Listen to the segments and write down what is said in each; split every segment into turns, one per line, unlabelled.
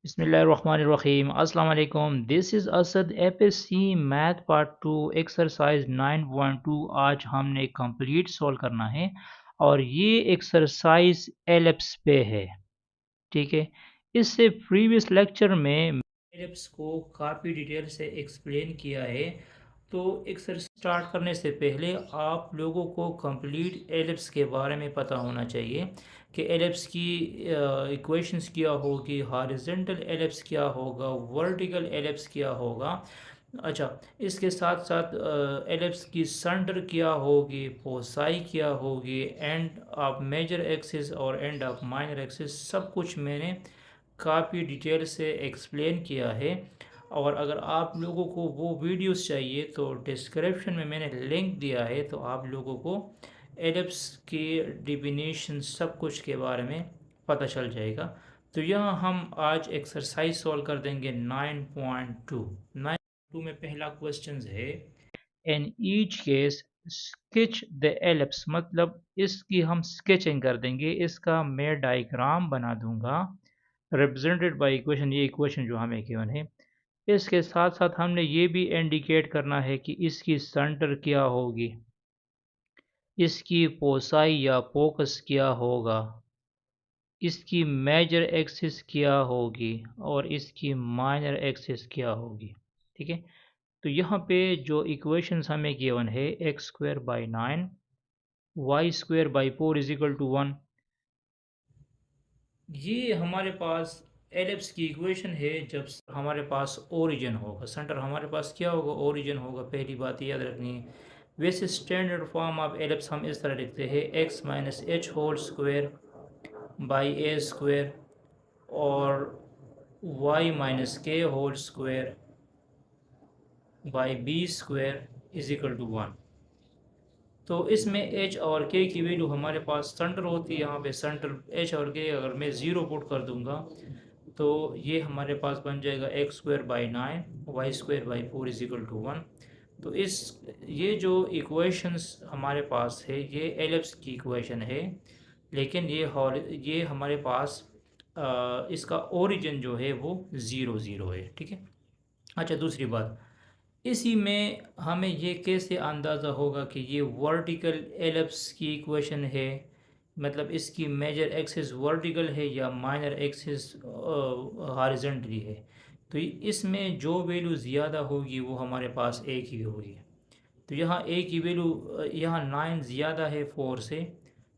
बिस्मिल्लाहिर्रहमानिर्रहीम अस्सलाम वालेकुम। This is Asad APSC math part 2 exercise 9.2। आज हमने कंप्लीट सॉल्व करना है और ये एक्सरसाइज एलिप्स पे है। ठीक है, इससे प्रीवियस लेक्चर में एलिप्स को काफ़ी डिटेल से एक्सप्लेन किया है। तो एक्सरसाइज स्टार्ट करने से पहले आप लोगों को कंप्लीट एलिप्स के बारे में पता होना चाहिए कि एलिप्स की इक्वेशंस क्या होगी, हॉरिजॉन्टल एलिप्स क्या होगा, वर्टिकल एलिप्स क्या होगा। अच्छा, इसके साथ साथ एलिप्स की सेंटर क्या होगी, फोसाई क्या होगी, एंड ऑफ मेजर एक्सिस और एंड ऑफ माइनर एक्सिस, सब कुछ मैंने काफ़ी डिटेल से एक्सप्लेन किया है। और अगर आप लोगों को वो वीडियोस चाहिए तो डिस्क्रिप्शन में मैंने लिंक दिया है, तो आप लोगों को एलिप्स की डिफिनीशन सब कुछ के बारे में पता चल जाएगा। तो यहाँ हम आज एक्सरसाइज सॉल्व कर देंगे 9.2। 9.2 में पहला क्वेश्चन है, इन each case sketch the ellipse, मतलब इसकी हम स्केचिंग कर देंगे, इसका मैं डायग्राम बना दूंगा रिप्रेजेंटेड बाय इक्वेशन। ये इक्वेशन जो हमें गिवन है, इसके साथ साथ हमने ये भी इंडिकेट करना है कि इसकी सेंटर क्या होगी, इसकी फोसाई या फोकस क्या होगा, इसकी मेजर एक्सिस क्या होगी और इसकी माइनर एक्सिस क्या होगी। ठीक है, तो यहाँ पे जो इक्वेशंस हमें गिवन है, x square by 9 y square by 4 is equal to 1, ये हमारे पास एलिप्स की इक्वेशन है जब हमारे पास ओरिजिन होगा। सेंटर हमारे पास क्या होगा, ओरिजिन होगा। पहली बात याद रखनी है। वैसे स्टैंडर्ड फॉर्म ऑफ एलिप्स हम इस तरह लिखते हैं, x minus h whole square by a square और y minus k whole square by b square is equal to 1। तो इसमें एच और के की वैल्यू हमारे पास सेंटर होती है। यहाँ पे सेंटर एच और के अगर मैं ज़ीरो पुट कर दूंगा तो ये हमारे पास बन जाएगा x square by 9 y square by 4 is equal to 1। तो इस ये जो इक्वेशंस हमारे पास है ये एलिप्स की इक्वेशन है, लेकिन ये हमारे पास इसका ओरिजिन जो है वो ज़ीरो ज़ीरो है। ठीक है। अच्छा, दूसरी बात, इसी में हमें ये कैसे अंदाज़ा होगा कि ये वर्टिकल एलिप्स की इक्वेशन है, मतलब इसकी मेजर एक्सिस वर्टिकल है या माइनर एक्सिस हॉरिजॉन्टली है। तो इसमें जो वैल्यू ज़्यादा होगी वो हमारे पास ए की होगी। तो यहाँ ए की वैल्यू, यहाँ 9 ज़्यादा है 4 से,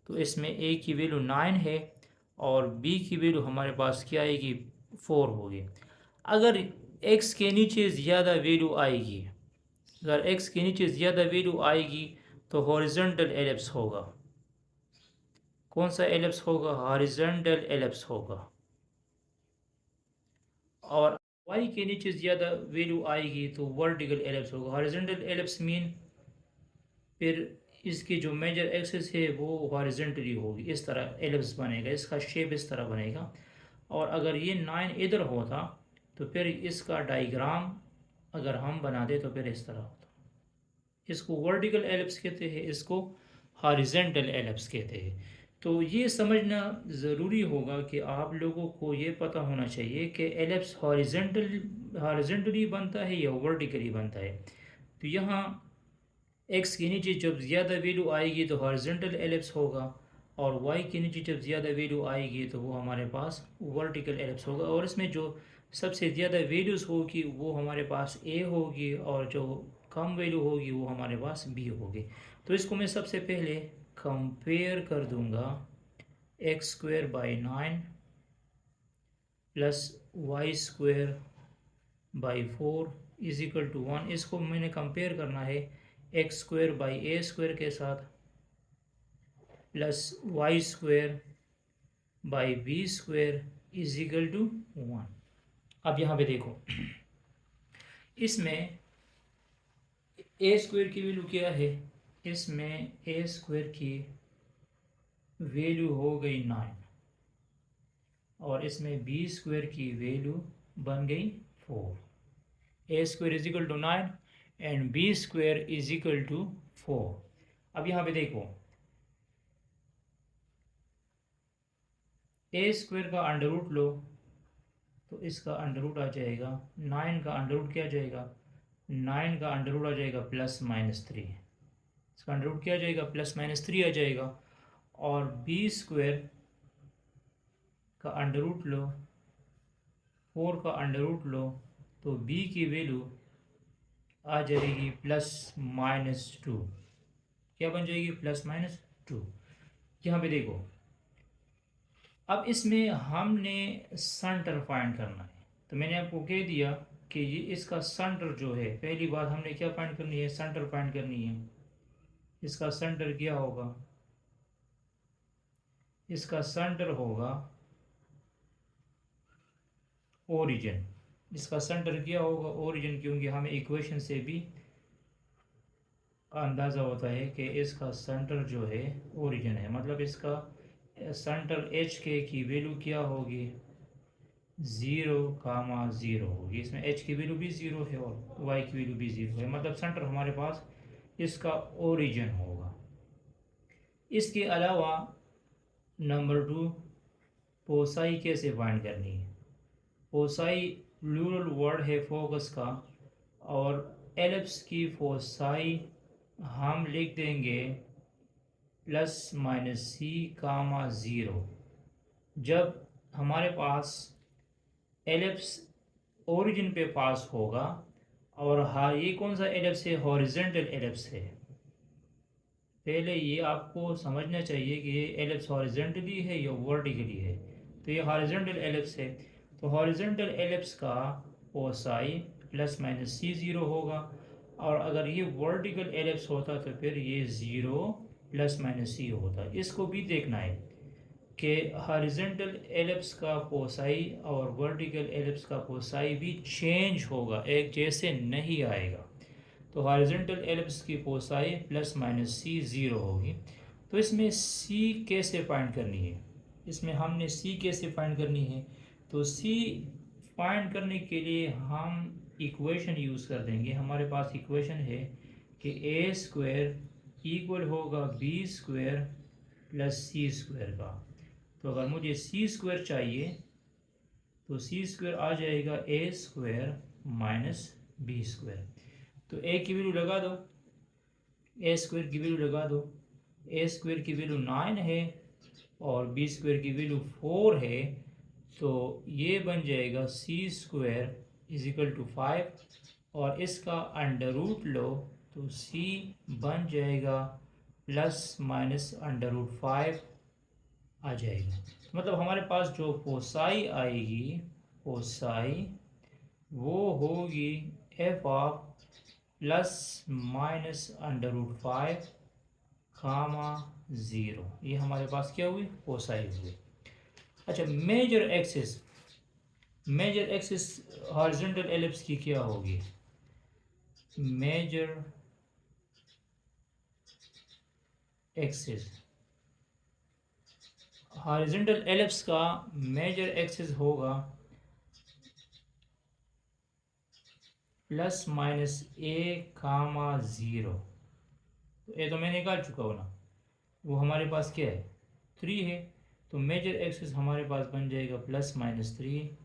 तो इसमें ए की वैल्यू 9 है और बी की वैल्यू हमारे पास क्या आएगी, 4 होगी। अगर एक्स के नीचे ज़्यादा वैल्यू आएगी, अगर एक्स के नीचे ज़्यादा वैल्यू आएगी तो हॉरिजॉन्टल एलिप्स होगा। कौन सा एलिप्स होगा, हॉरिजॉन्टल एलिप्स होगा। और वाई के नीचे ज़्यादा वैल्यू आएगी तो वर्टिकल एलिप्स होगा। हॉरिजॉन्टल एलिप्स मीन फिर इसकी जो मेजर एक्सिस है वो हॉरिजॉन्टली होगी, इस तरह एलिप्स बनेगा, इसका शेप इस तरह बनेगा। और अगर ये 9 इधर होता तो फिर इसका डायग्राम अगर हम बना दे तो फिर इस तरह होता। इसको वर्टिकल एलिप्स कहते हैं, इसको हॉरिजॉन्टल एलिप्स कहते हैं। तो ये समझना ज़रूरी होगा कि आप लोगों को ये पता होना चाहिए कि एलिप्स हॉरिजॉन्टली बनता है या वर्टिकली बनता है। तो यहाँ एक्स के नीचे जब ज़्यादा वैल्यू आएगी तो हॉरिजॉन्टल एलिप्स होगा, और वाई के नीचे जब ज़्यादा वैल्यू आएगी तो वो हमारे पास वर्टिकल एलिप्स होगा। और इसमें जो सबसे ज़्यादा वैल्यूज़ होगी वो हमारे पास ए होगी और जो कम वैल्यू होगी वो हमारे पास बी होगी। तो इसको मैं सबसे पहले कंपेयर कर दूंगा, x square by 9 plus y square by 4 is equal to 1। इसको मैंने कंपेयर करना है x square by a square के साथ plus y square by b square is equal to 1। अब यहाँ पे देखो, इसमें ए स्क्वायर की वैल्यू क्या है, इसमें ए स्क्वायर की वैल्यू हो गई 9 और इसमें बी स्क्वायर की वैल्यू बन गई 4। A square is equal to 9 and b square is equal to 4। अब यहाँ पे देखो, ए स्क्वायर का अंडर रूट लो तो इसका अंडर रूट आ जाएगा 9 का अंडर रूट क्या आ जाएगा, 9 का अंडर रूट आ जाएगा +-3, इसका अंडर रूट क्या आ जाएगा +-3 आ जाएगा। और बी स्क्वायर का अंडर रूट लो, 4 का अंडर रूट लो, तो बी की वैल्यू आ जाएगी +-2, क्या बन जाएगी +-2। यहाँ पे देखो, अब इसमें हमने सेंटर फाइंड करना है। तो मैंने आपको कह दिया कि ये इसका सेंटर जो है, पहली बात हमने क्या फाइंड करनी है, सेंटर फाइंड करनी है। इसका सेंटर क्या होगा, इसका सेंटर होगा ओरिजिन। इसका सेंटर क्या होगा, ओरिजिन, क्योंकि हमें इक्वेशन से भी अंदाज़ा होता है कि इसका सेंटर जो है ओरिजिन है, मतलब इसका सेंटर एच के की वैल्यू क्या होगी 0,0 होगी। इसमें एच की वैल्यू भी 0 है और वाई की वैल्यू भी 0 है, मतलब सेंटर हमारे पास इसका ओरिजिन होगा। इसके अलावा नंबर 2, पोसाई कैसे फाइंड करनी है। पोसाई प्लूरल वर्ड है फोकस का, और एलिप्स की फोसाई हम लिख देंगे +-c,0। जब हमारे पास एलिप्स ओरिजिन पे पास होगा, और हाँ, ये कौन सा एलिप्स है, हॉरिजेंटल एलिप्स है। पहले ये आपको समझना चाहिए कि ये एलिप्स हॉरिजेंटली है या वर्टिकली है। तो ये हॉरिजेंटल एलिप्स है, तो हॉरिजेंटल एलिप्स का कोसाई +-c0 होगा। और अगर ये वर्टिकल एलिप्स होता तो फिर ये 0 +-c होता। इसको भी देखना है कि हॉरिजेंटल एलिप्स का कोसाई और वर्टिकल एलिप्स का कोसाई भी चेंज होगा, एक जैसे नहीं आएगा। तो हॉरिजॉन्टल एलिप्स की कोसाई +-c 0 होगी। तो इसमें c कैसे फाइंड करनी है, इसमें हमने c कैसे फाइंड करनी है, तो c फाइंड करने के लिए हम इक्वेशन यूज़ कर देंगे। हमारे पास इक्वेशन है कि a² इक्वल होगा b² +c² का। तो अगर मुझे c² चाहिए तो c² आ जाएगा a² - b²। तो a की वैल्यू लगा दो, a² की वैल्यू लगा दो। a² की वैल्यू 9 है और b² की वैल्यू 4 है, तो ये बन जाएगा c² = 5, और इसका अंडर रूट लो तो c बन जाएगा ±√5 आ जाएगा। मतलब हमारे पास जो कोसाई आएगी, कोसाई वो होगी f ऑफ ±√5, 0। ये हमारे पास क्या हुई, कोसाई हुई। अच्छा, मेजर एक्सिस हॉरिजॉन्टल एलिप्स की क्या होगी, मेजर एक्सिस हॉरिजॉन्टल एलिप्स का मेजर एक्सिस होगा +-a,0। तो ये तो मैं निकाल चुका हूँ ना, वो हमारे पास क्या है 3 है। तो मेजर एक्सिस हमारे पास बन जाएगा +-3,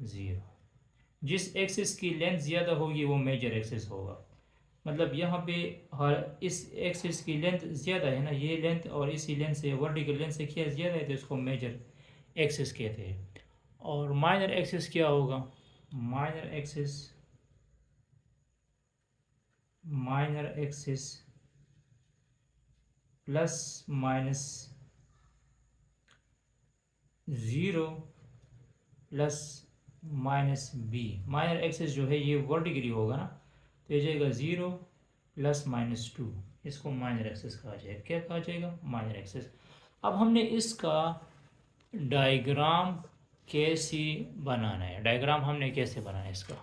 0। जिस एक्सिस की लेंथ ज़्यादा होगी वो मेजर एक्सिस होगा। मतलब यहाँ पे हर इस एक्सिस की लेंथ ज़्यादा है ना, ये लेंथ और इसी लेंथ से वर्टिकल लेंथ से क्या ज़्यादा है, तो इसको मेजर एक्सिस कहते हैं। और माइनर एक्सिस क्या होगा, minor axis +-0 +-b। Minor axis जो है ये वर्टिकली होगा ना, तो ये जाएगा 0 +-2। इसको माइनर एक्सिस कहा जाएगा। क्या कहा जाएगा, माइनर एक्सिस। अब हमने इसका डायग्राम कैसे बनाना है, डायग्राम हमने कैसे बनाना है इसका,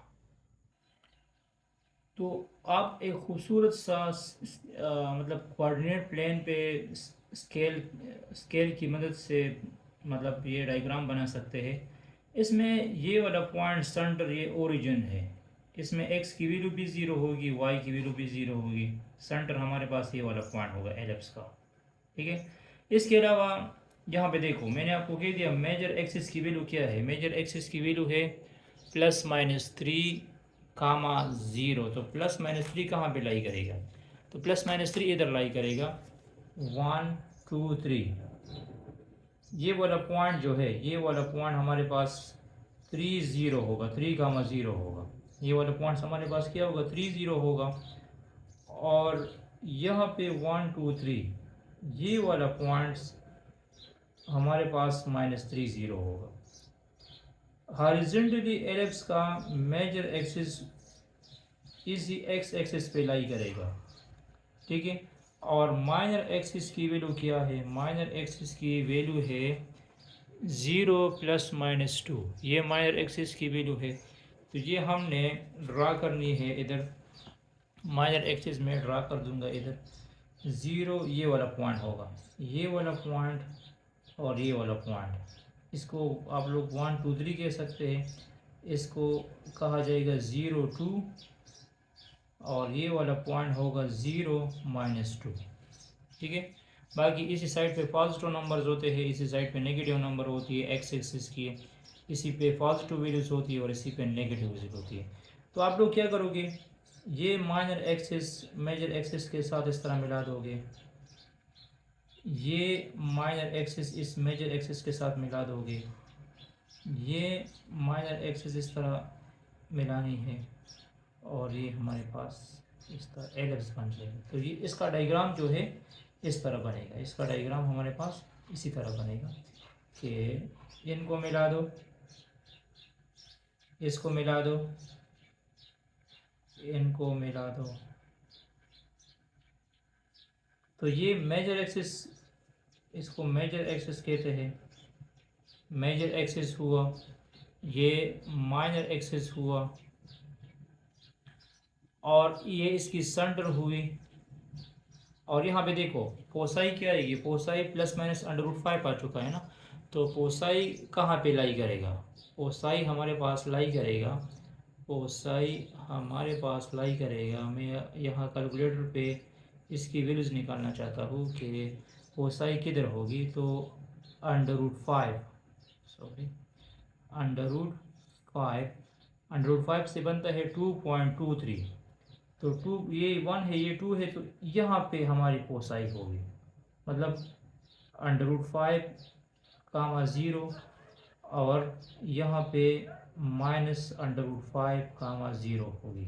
तो आप एक खूबसूरत सा मतलब कोऑर्डिनेट प्लेन पे स्केल की मदद से मतलब ये डायग्राम बना सकते हैं। इसमें ये वाला पॉइंट सेंटर, ये ओरिजिन है, इसमें x की वैल्यू भी 0 होगी, y की वैल्यू भी 0 होगी। सेंटर हमारे पास ये वाला पॉइंट होगा एलिप्स का, ठीक है। इसके अलावा यहाँ पे देखो मैंने आपको कह दिया मेजर एक्सिस की वैल्यू क्या है। मेजर एक्सिस की वैल्यू है +-3, 0। तो +-3 कहाँ पे लाई करेगा? तो +-3 इधर लाई करेगा 1 2 3। ये वाला पॉइंट जो है, ये वाला पॉइंट हमारे पास 3 0 होगा, 3, 0 होगा। ये वाला पॉइंट हमारे पास क्या होगा? 3 0 होगा। और यहाँ पे 1 2 3 ये वाला पॉइंट्स हमारे पास -3 0 होगा। हॉरिजॉन्टली एलिप्स का मेजर एक्सिस इसी एक्स एक्सिस पे लाई करेगा, ठीक है। और माइनर एक्सिस की वैल्यू क्या है? माइनर एक्सिस की वैल्यू है 0 +-2। ये माइनर एक्सिस की वैल्यू है। तो ये हमने ड्रा करनी है इधर। माइनर एक्सिस में ड्रा कर दूंगा इधर 0, ये वाला पॉइंट होगा, ये वाला पॉइंट और ये वाला पॉइंट। इसको आप लोग 1 2 3 कह सकते हैं। इसको कहा जाएगा 0 2, और ये वाला पॉइंट होगा 0 -2, ठीक है। बाकी इसी साइड पे पॉजिटिव नंबर्स होते हैं, इसी साइड पे नेगेटिव नंबर होती है एक्स एक्सिस की। इसी पे पॉजिटिव वैल्यूज होती है और इसी पे नेगेटिव वैल्यूज होती है। तो आप लोग क्या करोगे? ये माइनर एक्सिस मेजर एक्सिस के साथ इस तरह मिला दोगे, ये माइनर एक्सिस इस मेजर एक्सिस के साथ मिला दोगे, ये माइनर एक्सिस इस तरह मिलानी है, और ये हमारे पास इस तरह एलिप्स बन जाएगा। तो ये इसका डायग्राम जो है इस तरह बनेगा। इसका डायग्राम हमारे पास इसी तरह बनेगा कि इनको मिला दो, इसको मिला दो, इनको मिला दो। तो ये मेजर एक्सिस, इसको मेजर एक्सिस कहते हैं। मेजर एक्सिस हुआ, ये माइनर एक्सिस हुआ, और ये इसकी सेंटर हुई। और यहाँ पे देखो पोसाई क्या आएगी? पोसाई ±√5 आ चुका है ना। तो पोसाई कहाँ पे लाई करेगा? पोसाई हमारे पास लाई करेगा, पोसाई हमारे पास लाई करेगा। मैं यहाँ कैलकुलेटर पे इसकी वैल्यूज निकालना चाहता हूँ कि पोसाई किधर होगी। तो √5, सॉरी √5, √5 से बनता है 2.23। तो 2, ये 1 है, ये 2 है, तो यहाँ पे हमारी पोसाई होगी, मतलब √5, 0, और यहाँ पे -√5, 0 होगी।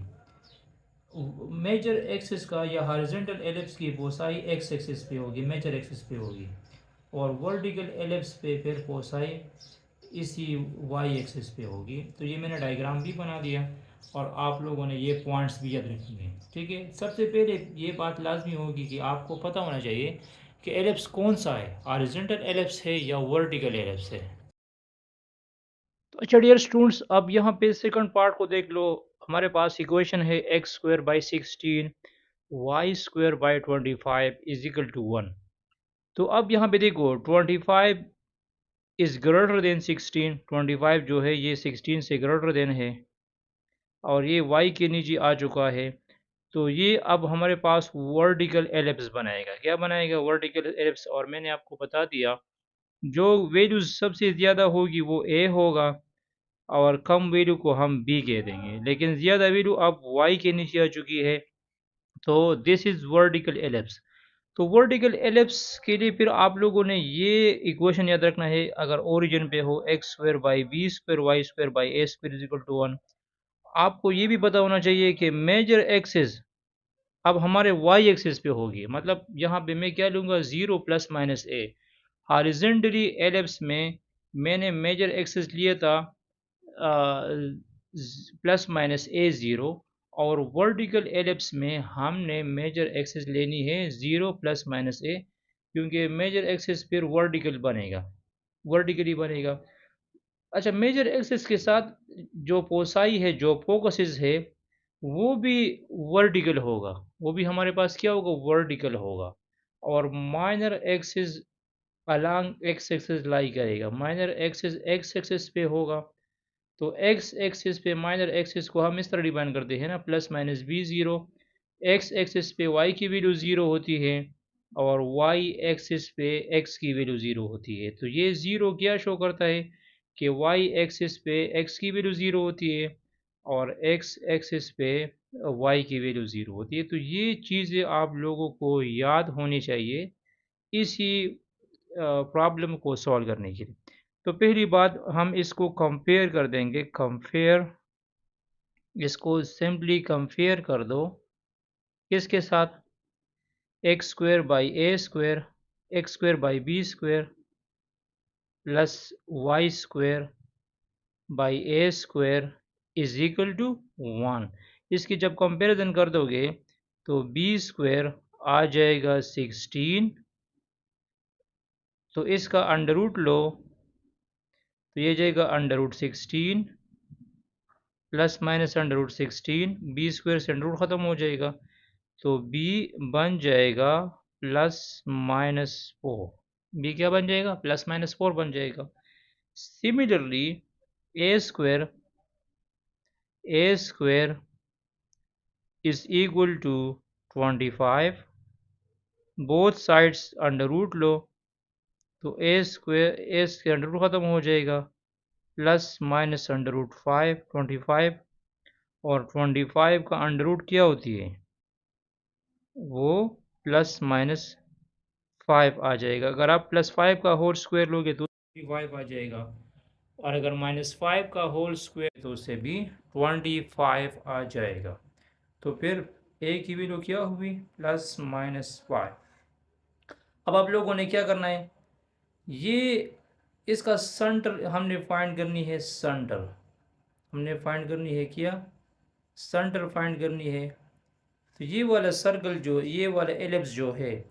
मेजर एक्सिस का या हॉरिजॉन्टल एलिप्स की पोसाई एक्स एक्सिस पे होगी, मेजर एक्सिस पे होगी, और वर्टिकल एलिप्स पे फिर पोसाई इसी वाई एक्सिस पे होगी। तो ये मैंने डायग्राम भी बना दिया, और आप लोगों ने ये पॉइंट्स भी याद रखेंगे, ठीक है। सबसे पहले ये बात लाजमी होगी कि आपको पता होना चाहिए कि एलिप्स कौन सा है, हॉरिजॉन्टल एलिप्स है या वर्टिकल एलिप्स है। तो अच्छा डियर स्टूडेंट्स, अब यहाँ पे सेकंड पार्ट को देख लो। हमारे पास इक्वेशन है x² / 16 y² / 25 = 1। तो अब यहाँ पे देखो 25 इज़ ग्रेटर देन 16, 25 जो है ये 16 से ग्रेटर देन है, और ये y के नीचे आ चुका है। तो ये अब हमारे पास वर्टिकल एलिप्स बनाएगा। क्या बनाएगा? Vertical ellipse. और मैंने आपको बता दिया जो वैल्यू सबसे ज़्यादा होगी वो a होगा, और कम वैल्यू को हम b कह देंगे, लेकिन ज़्यादा वैल्यू अब y के नीचे आ चुकी है। तो दिस इज़ वर्टिकल एलिप्स। तो वर्टिकल एलिप्स के लिए फिर आप लोगों ने ये इक्वेशन याद रखना है। अगर ओरिजिन पे हो x²/b²y²/a² = 1। आपको ये भी पता होना चाहिए कि मेजर एक्सिस अब हमारे वाई एक्सिस पे होगी, मतलब यहाँ पे मैं क्या लूँगा? 0 ± a। हॉरिजॉन्टली एलिप्स में मैंने मेजर एक्सिस लिया था ±a0, और वर्टिकल एलिप्स में हमने मेजर एक्सिस लेनी है 0 ± a, क्योंकि मेजर एक्सिस फिर वर्टिकल बनेगा, वर्टिकली बनेगा। अच्छा, मेजर एक्सिस के साथ जो पोसाई है, जो फोकसिस है, वो भी वर्टिकल होगा। वो भी हमारे पास क्या होगा? वर्टिकल होगा। और minor axis along x axis लाई करेगा। माइनर एक्सिस एक्स एक्सिस पे होगा। तो एक्स एक्सिस पे माइनर एक्सिस को हम इस तरह डिफाइन करते हैं ना, ±b0। एक्स एक्सिस पे वाई की वैल्यू 0 होती है, और वाई एक्सिस पे एक्स की वैल्यू ज़ीरो होती है। तो ये ज़ीरो क्या शो करता है कि वाई एक्सिस पे एक्स की वैल्यू ज़ीरो होती है और एक्स एक्सिस पे वाई की वैल्यू ज़ीरो होती है। तो ये चीज़ें आप लोगों को याद होनी चाहिए इसी प्रॉब्लम को सॉल्व करने के लिए। तो पहली बात हम इसको कंपेयर कर देंगे, कंपेयर, इसको सिंपली कंपेयर कर दो किसके साथ, x square by a square, x square by b square plus y square by a square is equal to 1। इसकी जब कंपैरिजन कर दोगे तो बी स्क्वेयर आ जाएगा 16, तो इसका अंडर रूट लो तो ये जाएगा under root 16 plus minus under root 16, b square से अंडर रूट ख़त्म हो जाएगा तो बी बन जाएगा प्लस माइनस 4। बी क्या बन जाएगा, प्लस माइनस 4 बन जाएगा। Similarly a square is equal to 25, both sides under root लो तो ए स्क्वेयर, ए से अंडर रूट ख़त्म हो जाएगा, प्लस माइनस अंडर रूट 5, 25, और 25 का अंडर रूट क्या होती है, वो प्लस माइनस 5 आ जाएगा। अगर आप प्लस 5 का होल स्क्वायर लोगे तो 25 आ जाएगा, और अगर माइनस 5 का होल स्क्वायर तो उससे भी 25 आ जाएगा। तो फिर ए की वैल्यू क्या हुई, प्लस माइनस 5। अब आप लोगों ने क्या करना है, ये इसका सेंटर हमने फाइंड करनी है, सेंटर हमने फाइंड करनी है, क्या सेंटर फाइंड करनी है। तो ये वाला सर्कल जो, ये वाला एलिप्स जो है,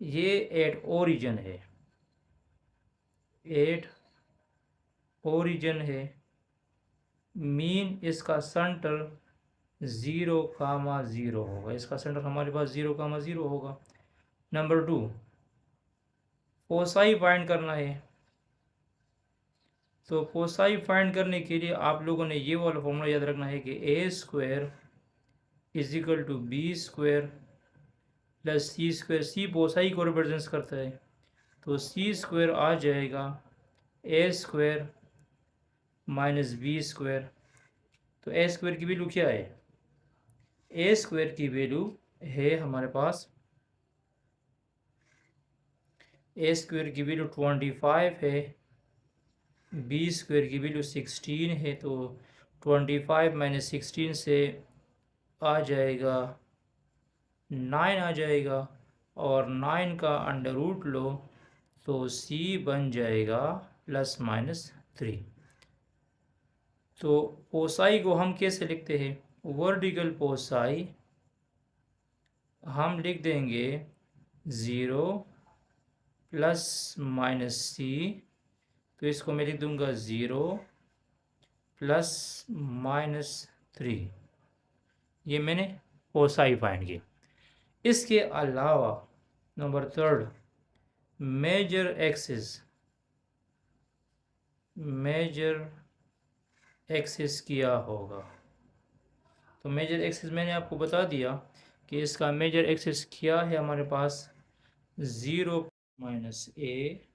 ये एट ओरिजिन है, एट ओरिजिन है, मीन इसका सेंटर 0, 0 होगा। इसका सेंटर हमारे पास 0, 0 होगा। नंबर 2, फोसाई फाइंड करना है। तो फोसाई फाइंड करने के लिए आप लोगों ने ये वाला फॉर्मूला याद रखना है कि a square is equal to B square plus C square. C फोसाई को रिप्रेजेंट करता है, तो सी स्क्वायर आ जाएगा ए स्क्वायर माइनस बी स्क्वायर। तो ए स्क्वायर की वैल्यू क्या है, ए स्क्वायर की वैल्यू है हमारे पास, ए स्क्वायर की वैल्यू 25 है, बी स्क्वायर की वैल्यू 16 है। तो 25 माइनस 16 से आ जाएगा 9 आ जाएगा, और 9 का अंडर रूट लो तो सी बन जाएगा प्लस माइनस 3। तो पोसाई को हम कैसे लिखते हैं, वर्टिकल पोसाई हम लिख देंगे 0 प्लस माइनस सी। तो इसको मैं लिख दूंगा 0 प्लस माइनस 3। ये मैंने पोसाई फाइंड की। इसके अलावा number 3, major axis, major axis क्या होगा। तो मेजर एक्सिस मैंने आपको बता दिया कि इसका मेजर एक्सिस क्या है हमारे पास, 0 माइनस ए।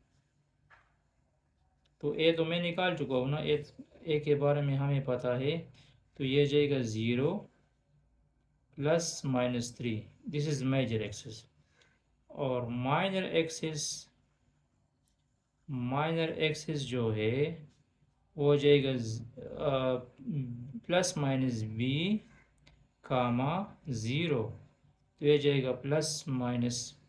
तो ए तो मैं निकाल चुका हूँ ना, ए के बारे में हमें पता है। तो ये जाएगा 0 plus minus 3, this is major axis. और माइनर एक्सिस जो है वो हो जाएगा प्लस माइनस बी कामा 0। तो ये जाएगा plus minus,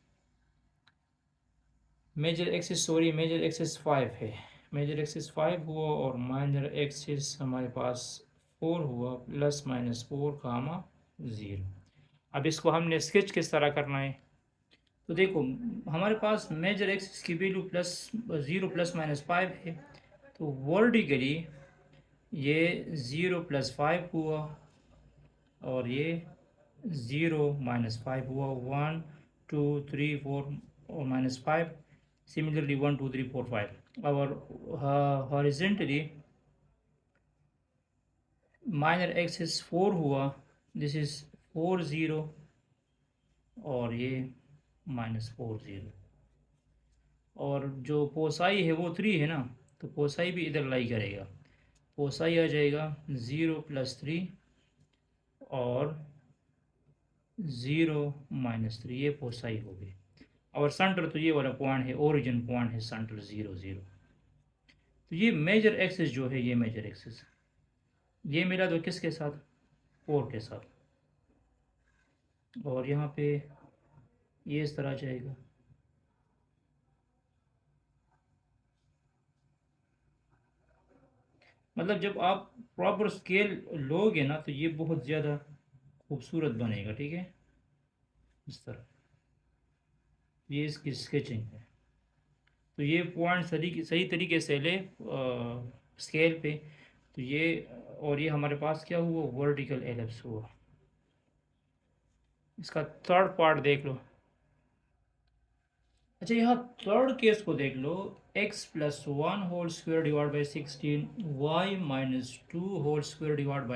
major axis, sorry major axis 5 है, मेजर एक्सिस 5 हुआ, और माइनर एक्सिस हमारे पास 4 हुआ, प्लस माइनस 4 कामा 0। अब इसको हमने स्केच किस तरह करना है, तो देखो हमारे पास मेजर एक्सिस की वैल्यू प्लस 0 प्लस माइनस 5 है। तो वर्टिकली ये 0 प्लस 5 हुआ, और ये 0 माइनस 5 हुआ, 1 2 3 4 और माइनस 5। सिमिलरली 1 2 3 4 5। और हॉरिजेंटली माइनर एक्सिस 4 हुआ, दिस इज 4 0, और ये -4 0। और जो पोसाई है वो 3 है ना, तो पोसाई भी इधर लाई करेगा। पोसाई आ जाएगा 0 + 3 और 0 - 3, ये पोसाई हो गई। और सेंटर तो ये वाला पॉइंट है, ओरिजिन पॉइंट है सेंटर 0 0। तो ये मेजर एक्सिस जो है, ये मेजर एक्सिस ये मिला तो किसके साथ, 4 के साथ। और यहाँ पे ये इस तरह जाएगा। मतलब जब आप प्रॉपर स्केल लोगे ना तो ये बहुत ज़्यादा खूबसूरत बनेगा, ठीक है। इस तरह ये इसकी स्केचिंग है। तो ये पॉइंट सही तरीके से ले स्केल पे। तो ये और ये हमारे पास क्या हुआ, वर्टिकल एलिप्स हुआ। इसका थर्ड पार्ट देख लो। अच्छा, यहाँ थर्ड केस को देख लो। x+1² / 16 y-2² /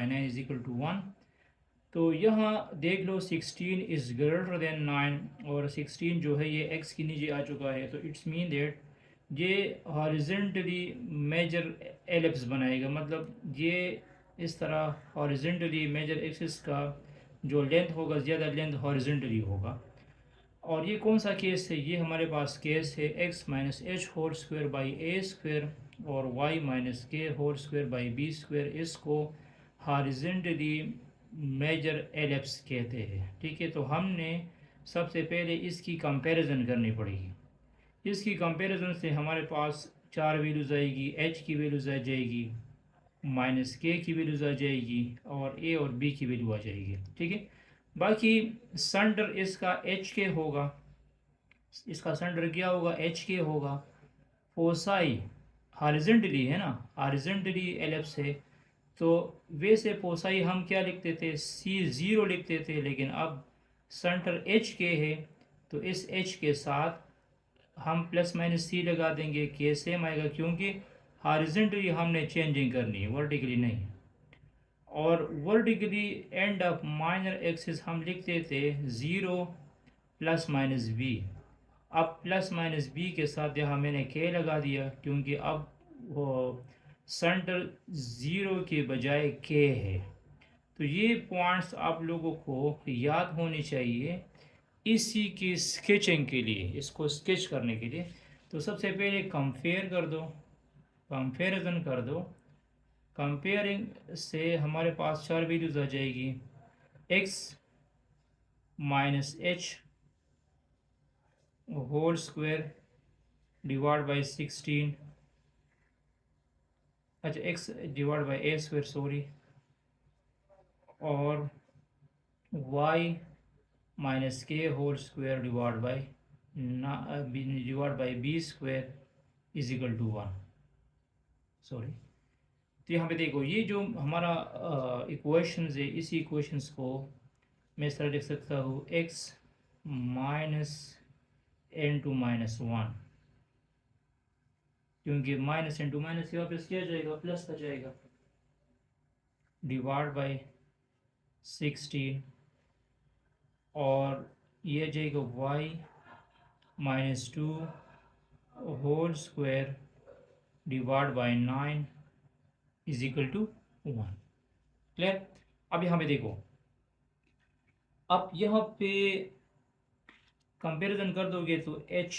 9 = 1। तो यहाँ देख लो 16 इज़ ग्रेटर देन 9 और 16 जो है ये x के नीचे आ चुका है। तो इट्स मीन दैट ये हॉरिजेंटली मेजर एलिप्स बनाएगा। मतलब ये इस तरह हॉरिजेंटली मेजर एक्सिस का जो लेंथ होगा, ज़्यादा लेंथ हॉरिजेंटली होगा। और ये कौन सा केस है, ये हमारे पास केस है x - h² / a² और y-k² / b²। इसको हॉरिजेंटली मेजर एलिप्स कहते हैं, ठीक है। तो हमने सबसे पहले इसकी कंपैरिजन करनी पड़ेगी। इसकी कंपैरिजन से हमारे पास 4 वैल्यूज़ आएगी, h की वैल्यूज़ आ जाएगी, -k की वैल्यूज़ आ जाएगी और a और b की वैल्यू आ जाएगी, ठीक है। बाकी सेंटर इसका एच के होगा, इसका सेंटर क्या होगा, एच के होगा। फोसाई हॉरिजेंटली है ना, हॉरिजेंटली एलिप्स है। तो वैसे फोसाई हम क्या लिखते थे, C0 लिखते थे, लेकिन अब सेंटर एच के है तो इस एच के साथ हम ±c लगा देंगे, के सेम आएगा क्योंकि हॉरिजेंटली हमने चेंजिंग करनी है, वर्टिकली नहीं। और vertically end of minor axis हम लिखते थे 0 ± b। अब ±b के साथ यहाँ मैंने k लगा दिया क्योंकि अब वो सेंटर 0 के बजाय k है। तो ये पॉइंट्स आप लोगों को याद होनी चाहिए इसी की स्केचिंग के लिए, इसको स्केच करने के लिए। तो सबसे पहले कंपेयर कर दो, कंपेरिजन कर दो। कंपेयरिंग से हमारे पास 4 वैल्यूज आ जाएगी, x - h whole square divide by 16। अच्छा, x divide by a² sorry, और y - k whole square divide by b² = 1। Sorry. तो यहाँ पे देखो ये जो हमारा इक्वेशंस है, इसी इक्वेशंस को मैं इस तरह लिख सकता हूँ, x - n2 - 1, क्योंकि -n2 - यहाँ पे क्या जाएगा, प्लस का जाएगा, डिवाइड बाई 16। और ये जाएगा y-2 whole square divide by 9 = 1। Clear. अब यहाँ पे देखो, अब यहाँ पे कंपैरिजन कर दोगे तो h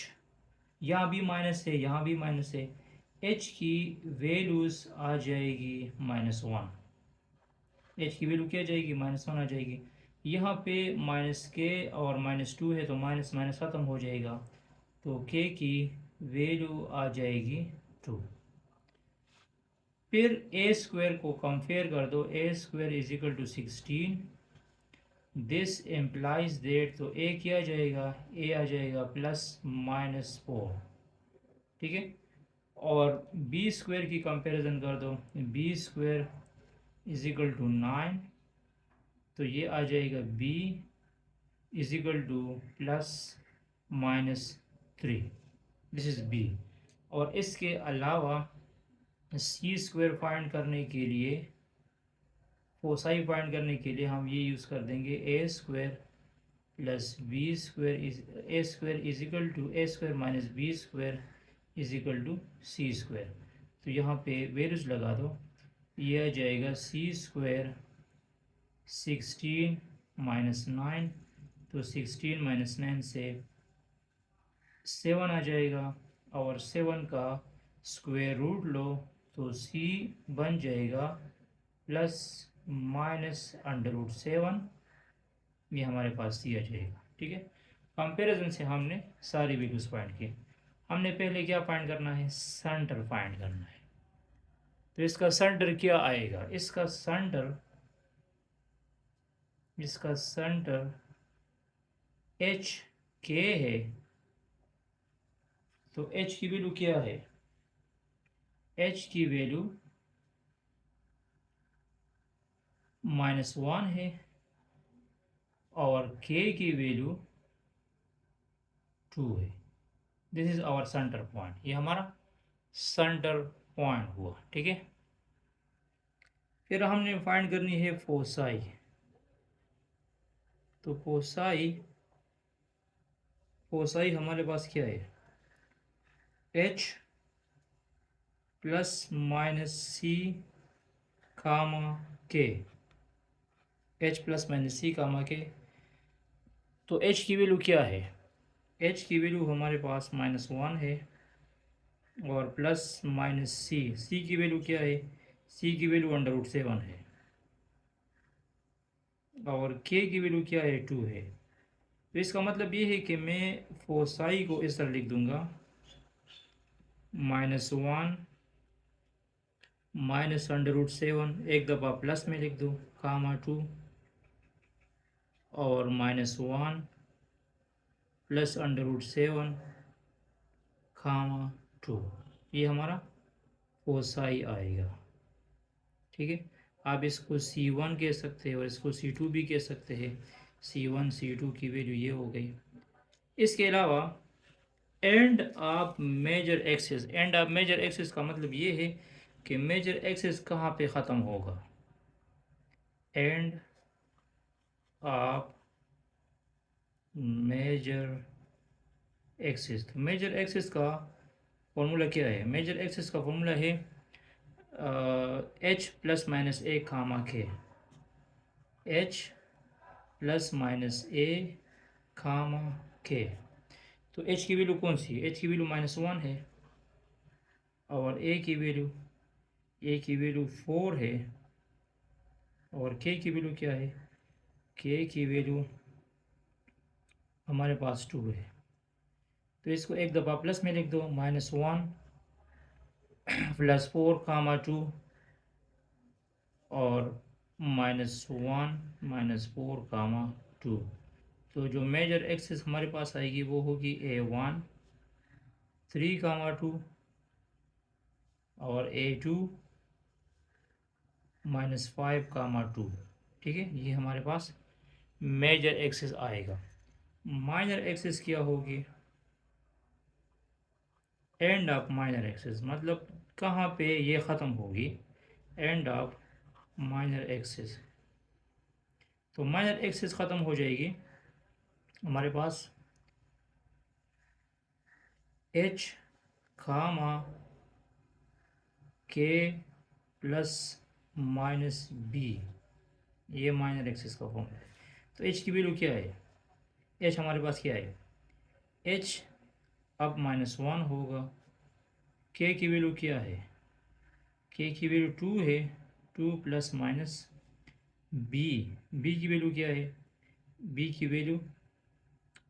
यहाँ भी माइनस है, यहाँ भी माइनस है, h की वैल्यूज आ जाएगी -1। h की वैल्यू क्या जाएगी, -1 आ जाएगी। यहाँ पे -k और -2 है तो माइनस माइनस ख़त्म हो जाएगा, तो k की वैल्यू आ जाएगी 2। फिर a² को कंपेयर कर दो, a² = 16। दिस एम्प्लाइज दैट, तो a क्या आ जाएगा, a आ जाएगा +-4, ठीक है। और b² की कंपैरिजन कर दो, b² = 9, तो ये आ जाएगा b +-3। This is b। और इसके अलावा c² फाइंड करने के लिए, फोसाई फाइंड करने के लिए हम ये यूज़ कर देंगे a² plus B square is equal to A square minus B square is equal to c square. तो यहाँ पे वैल्यूज लगा दो, ये आ जाएगा सी स्क्वायर 16 माइनस 9, तो 16 माइनस 9 से 7 आ जाएगा, और 7 का स्क्वायर रूट लो तो सी बन जाएगा प्लस माइनस अंडर रूट 7, ये हमारे पास सी आ जाएगा। ठीक है, कंपैरिजन से हमने सारी वैल्यूज फाइंड की। हमने पहले क्या फाइंड करना है, सेंटर फाइंड करना है। तो इसका सेंटर क्या आएगा, इसका सेंटर एच के है। तो एच की वैल्यू क्या है, एच की वैल्यू -1 है, और के की वैल्यू 2 है। This is our centre point, ये हमारा सेंटर पॉइंट हुआ। ठीक है, फिर हमने फाइंड करनी है फोसाई। तो फोसाई हमारे पास क्या है, एच प्लस माइनस सी कामा के, एच प्लस माइनस सी कामा के। तो एच की वैल्यू क्या है, एच की वैल्यू हमारे पास -1 है, और प्लस माइनस सी की वैल्यू क्या है, सी की वैल्यू अंडर रूट 7 है, और के की वैल्यू क्या है, 2 है। तो इसका मतलब ये है कि मैं फोसाई को इस तरह लिख दूंगा, -1 माइनस अंडर रूट 7, एक दफ़ा प्लस में लिख दो, कामा 2, और -1 प्लस अंडर रूट 7 कामा 2, ये हमारा फोसाई आएगा। ठीक है, आप इसको C1 कह सकते हैं और इसको C2 भी कह सकते हैं। C1 C2 की वैल्यू ये हो गई। इसके अलावा end of major axis, end of major axis का मतलब ये है कि मेजर एक्सिस कहाँ पे ख़त्म होगा, एंड ऑफ मेजर एक्सिस। तो मेजर एक्सिस का फॉर्मूला क्या है, मेजर एक्सिस का फॉर्मूला है एच प्लस माइनस ए कामा के, एच प्लस माइनस ए कामा के। तो एच की वैल्यू कौन सी है, एच की वैल्यू -1 है, और ए की वैल्यू 4 है, और के की वैल्यू क्या है, के की वैल्यू हमारे पास 2 है। तो इसको एक दफ़ा प्लस में लिख दो, -1 प्लस 4 कामा 2, और -1 -4 कामा 2। तो जो मेजर एक्सिस हमारे पास आएगी वो होगी A1 3 कामा 2, और A2 -5 कामा 2। ठीक है, ये हमारे पास मेजर एक्सिस आएगा। माइनर एक्सिस क्या होगी, एंड ऑफ माइनर एक्सिस, मतलब कहाँ पे ये ख़त्म होगी, एंड ऑफ माइनर एक्सिस। तो माइनर एक्सिस ख़त्म हो जाएगी हमारे पास एच कामा के प्लस माइनस बी, ये माइनर एक्सिस का फॉर्म है। तो एच की वैल्यू क्या है, एच हमारे पास क्या है, एच अब -1 होगा, के की वैल्यू क्या है, के की वैल्यू 2 है, 2 प्लस माइनस बी, बी की वैल्यू क्या है, बी की वैल्यू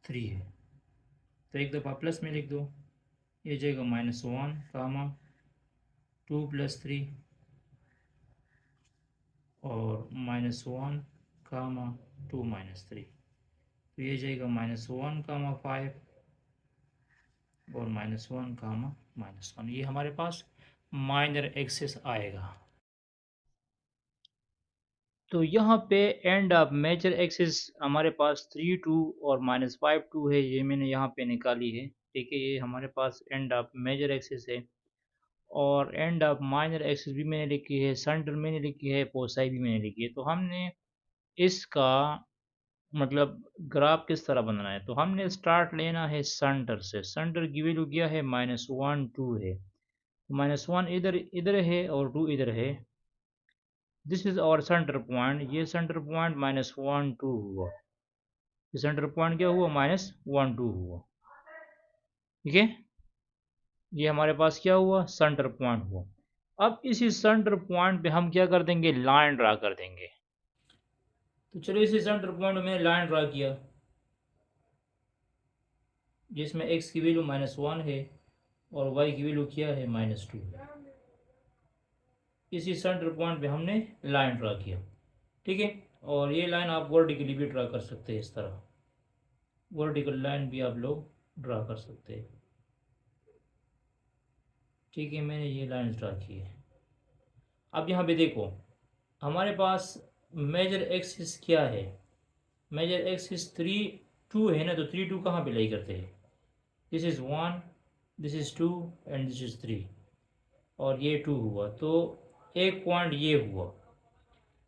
3 है। तो एक दफ़ा प्लस में लिख दो, ये जाएगा -1 कामा 2 प्लस 3, और -1 कामा 2 माइनस 3। तो ये जाएगा -1 कामा 5, और -1 कामा -1। ये हमारे पास माइनर एक्सिस आएगा। तो यहाँ पे एंड ऑफ मेजर एक्सिस हमारे पास 3 2 और -5 2 है, ये मैंने यहाँ पे निकाली है। ठीक है, ये हमारे पास एंड ऑफ मेजर एक्सिस है, और एंड ऑफ माइनर एक्सिस भी मैंने लिखी है, सेंटर मैंने लिखी है, फोसाई भी मैंने लिखी है। तो हमने इसका मतलब ग्राफ किस तरह बनाना है, तो हमने स्टार्ट लेना है सेंटर से। सेंटर की वैल्यू क्या है, -1 2 है। -1 इधर इधर है और 2 इधर है। This is our centre point. ये सेंटर पॉइंट -1 2 हुआ। ये सेंटर पॉइंट क्या हुआ, -1 2 हुआ। ठीक है, ये हमारे पास क्या हुआ, सेंटर पॉइंट हुआ। अब इसी सेंटर पॉइंट पे हम क्या कर देंगे, लाइन ड्रा कर देंगे। तो चलिए इसी सेंटर पॉइंट में लाइन ड्रा किया, जिसमें x की वैल्यू -1 है और y की वैल्यू क्या है, -2। इसी सेंटर पॉइंट पे हमने लाइन ड्रा किया। ठीक है, और ये लाइन आप वर्टिकली भी ड्रा कर सकते हैं, इस तरह वर्टिकल लाइन भी आप लोग ड्रा कर सकते हैं। ठीक है, मैंने ये लाइन ड्रा की है। अब यहाँ पे देखो, हमारे पास मेजर एक्सिस क्या है, मेजर एक्सिस 3 2 है ना, तो 3 2 कहाँ पे लाई करते हैं, this is 1, this is 2 and this is 3, और ये 2 हुआ, तो एक पॉइंट ये हुआ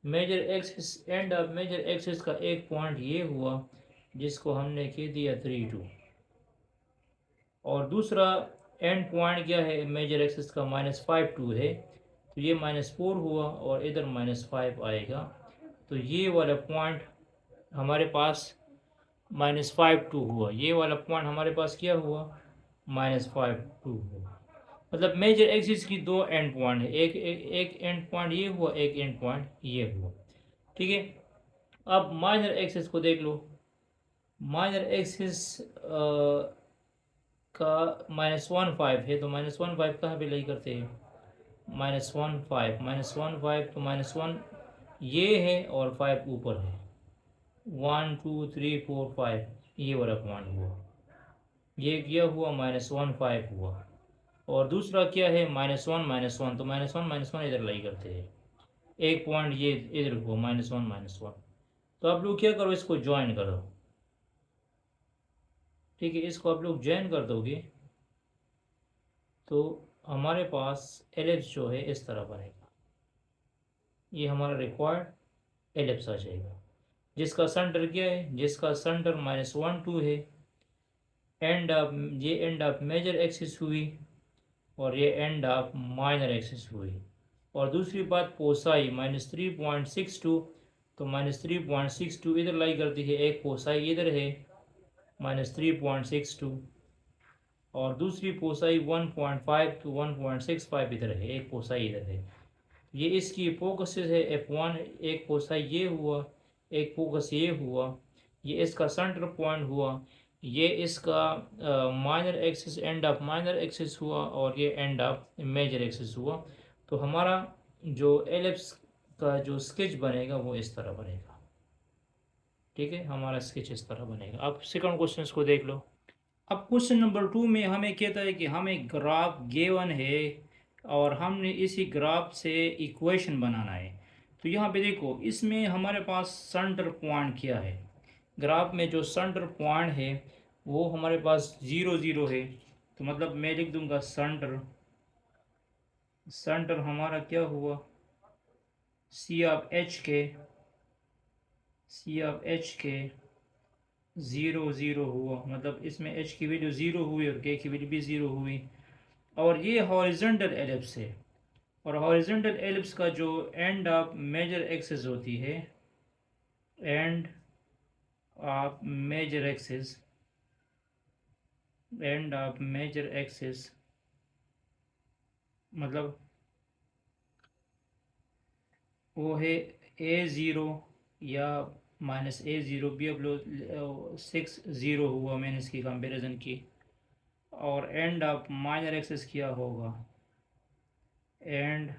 major axis. End of major axis का एक पॉइंट ये हुआ, जिसको हमने कह दिया 3 2। और दूसरा एंड पॉइंट क्या है मेजर एक्सिस का, -5 2 है, तो ये -4 हुआ और इधर -5 आएगा। तो ये वाला पॉइंट हमारे पास -5 2 हुआ, ये वाला पॉइंट हमारे पास क्या हुआ, -5 2 हुआ। मतलब मेजर एक्सिस की दो एंड पॉइंट है, एक एंड पॉइंट ये हुआ, एक एंड पॉइंट ये हुआ। ठीक है, अब माइनर एक्सिस को देख लो। माइनर एक्सिस का -1 5 है, तो -1 5 कहाँ पे लाई करते हैं, -1 5, -1 5, तो -1 ये है और 5 ऊपर है, 1 2 3 4 5, ये वाला पॉइंट हुआ, ये क्या हुआ, -1 5 हुआ। और दूसरा क्या है, -1 तो -1 इधर लाई करते हैं, एक पॉइंट ये इधर हुआ, -1 तो आप लोग क्या करो, इसको ज्वाइन करो। ठीक है, इसको आप लोग ज्वाइन कर दोगे तो हमारे पास एलिप्स जो है इस तरह बनेगा। ये हमारा रिक्वायर्ड एलिप्स आ जाएगा, जिसका सेंटर क्या है, जिसका सेंटर -1 2 है। एंड ऑफ, ये एंड ऑफ मेजर एक्सिस हुई और ये एंड ऑफ माइनर एक्सिस हुई। और दूसरी बात पोसाई -3.62, तो -3.62 इधर लाई करती है, एक पोसाई इधर है -3.62, और दूसरी पोसाई 1.5 to 1.65 इधर है, एक पोसाई इधर है। ये इसकी फोकस है F1, एक फोकस ये हुआ, एक फोकस ये हुआ, ये इसका सेंटर पॉइंट हुआ, ये इसका minor axis, end of minor axis हुआ, और ये एंड ऑफ मेजर एक्सिस हुआ। तो हमारा जो एलिप्स का जो स्केच बनेगा वो इस तरह बनेगा। ठीक है, हमारा स्केच इस तरह बनेगा। अब सेकंड क्वेश्चन को देख लो। अब क्वेश्चन नंबर 2 में हमें कहता है कि हमें ग्राफ गिवन है और हमने इसी ग्राफ से इक्वेशन बनाना है। तो यहाँ पे देखो, इसमें हमारे पास सेंटर पॉइंट क्या है, ग्राफ में जो सेंटर पॉइंट है वो हमारे पास 0 0 है। तो मतलब मैं लिख दूंगा सेंटर, सेंटर हमारा क्या हुआ, सी ऑफ एच के, सी ऑफ एच के 0 0 हुआ, मतलब इसमें एच की वैल्यू 0 हुई और के की वैल्यू भी 0 हुई। और ये हॉरिजॉन्टल एलिप्स है, और हॉरिजॉन्टल एलिप्स का जो एंड ऑफ मेजर एक्सिस होती है, end of major axis, end of major axis मतलब वो है A0 या -A0 भी, अब लोग 6 0 हुआ, मैंने इसकी कंपैरिजन की। और एंड ऑफ माइनर एक्सिस क्या होगा, end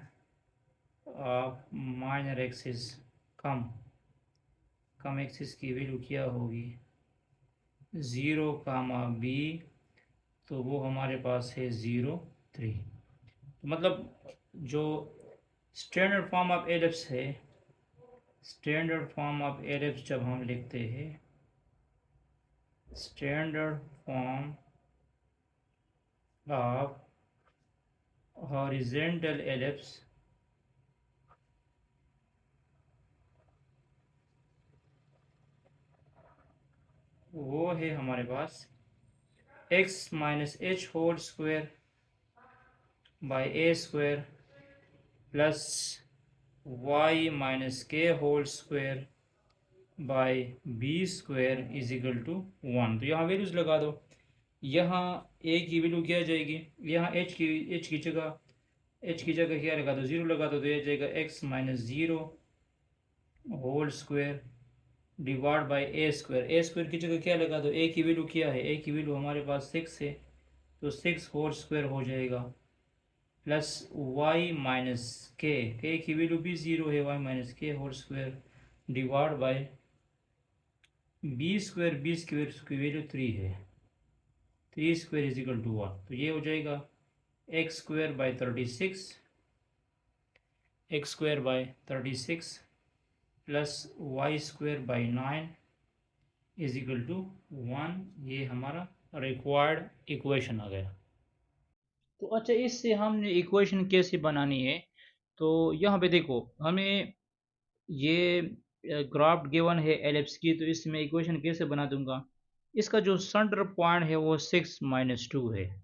of minor axis, come come axis की वैल्यू क्या होगी, 0 B, तो वो हमारे पास है 0 3। तो मतलब जो स्टैंडर्ड फॉर्म ऑफ एलिप्स है, स्टैंडर्ड फॉर्म ऑफ एलिप्स जब हम लिखते हैं, standard form of horizontal ellipse, वो है हमारे पास x minus h whole square by a square plus y minus k whole square by b square is equal to 1। तो यहाँ वैल्यूज लगा दो। यहाँ a की वैल्यू क्या आ जाएगी, यहाँ h की जगह क्या लगा दो, 0 लगा दो, तो यह जाएगा x minus 0 whole square divide by a square की जगह क्या लगा दो, a की वैल्यू क्या है, a की वैल्यू हमारे पास 6 है, तो 6 होल स्क्वायर हो जाएगा प्लस y माइनस के की वैल्यू भी 0 है, y minus k whole square divide by b square की वैल्यू 3 है, 3 स्क्वायर इज इक्वल टू 1। तो ये हो जाएगा x square by 36 plus y square by 9 is equal to 1। ये हमारा रिक्वायर्ड इक्वेशन आ गया। तो अच्छा, इससे हमने इक्वेशन कैसे बनानी है, तो यहाँ पे देखो हमें ये ग्राफ गिवन है एलिप्स की, तो इसमें इक्वेशन कैसे बना दूंगा। इसका जो सेंटर पॉइंट है वो 6 माइनस 2 है,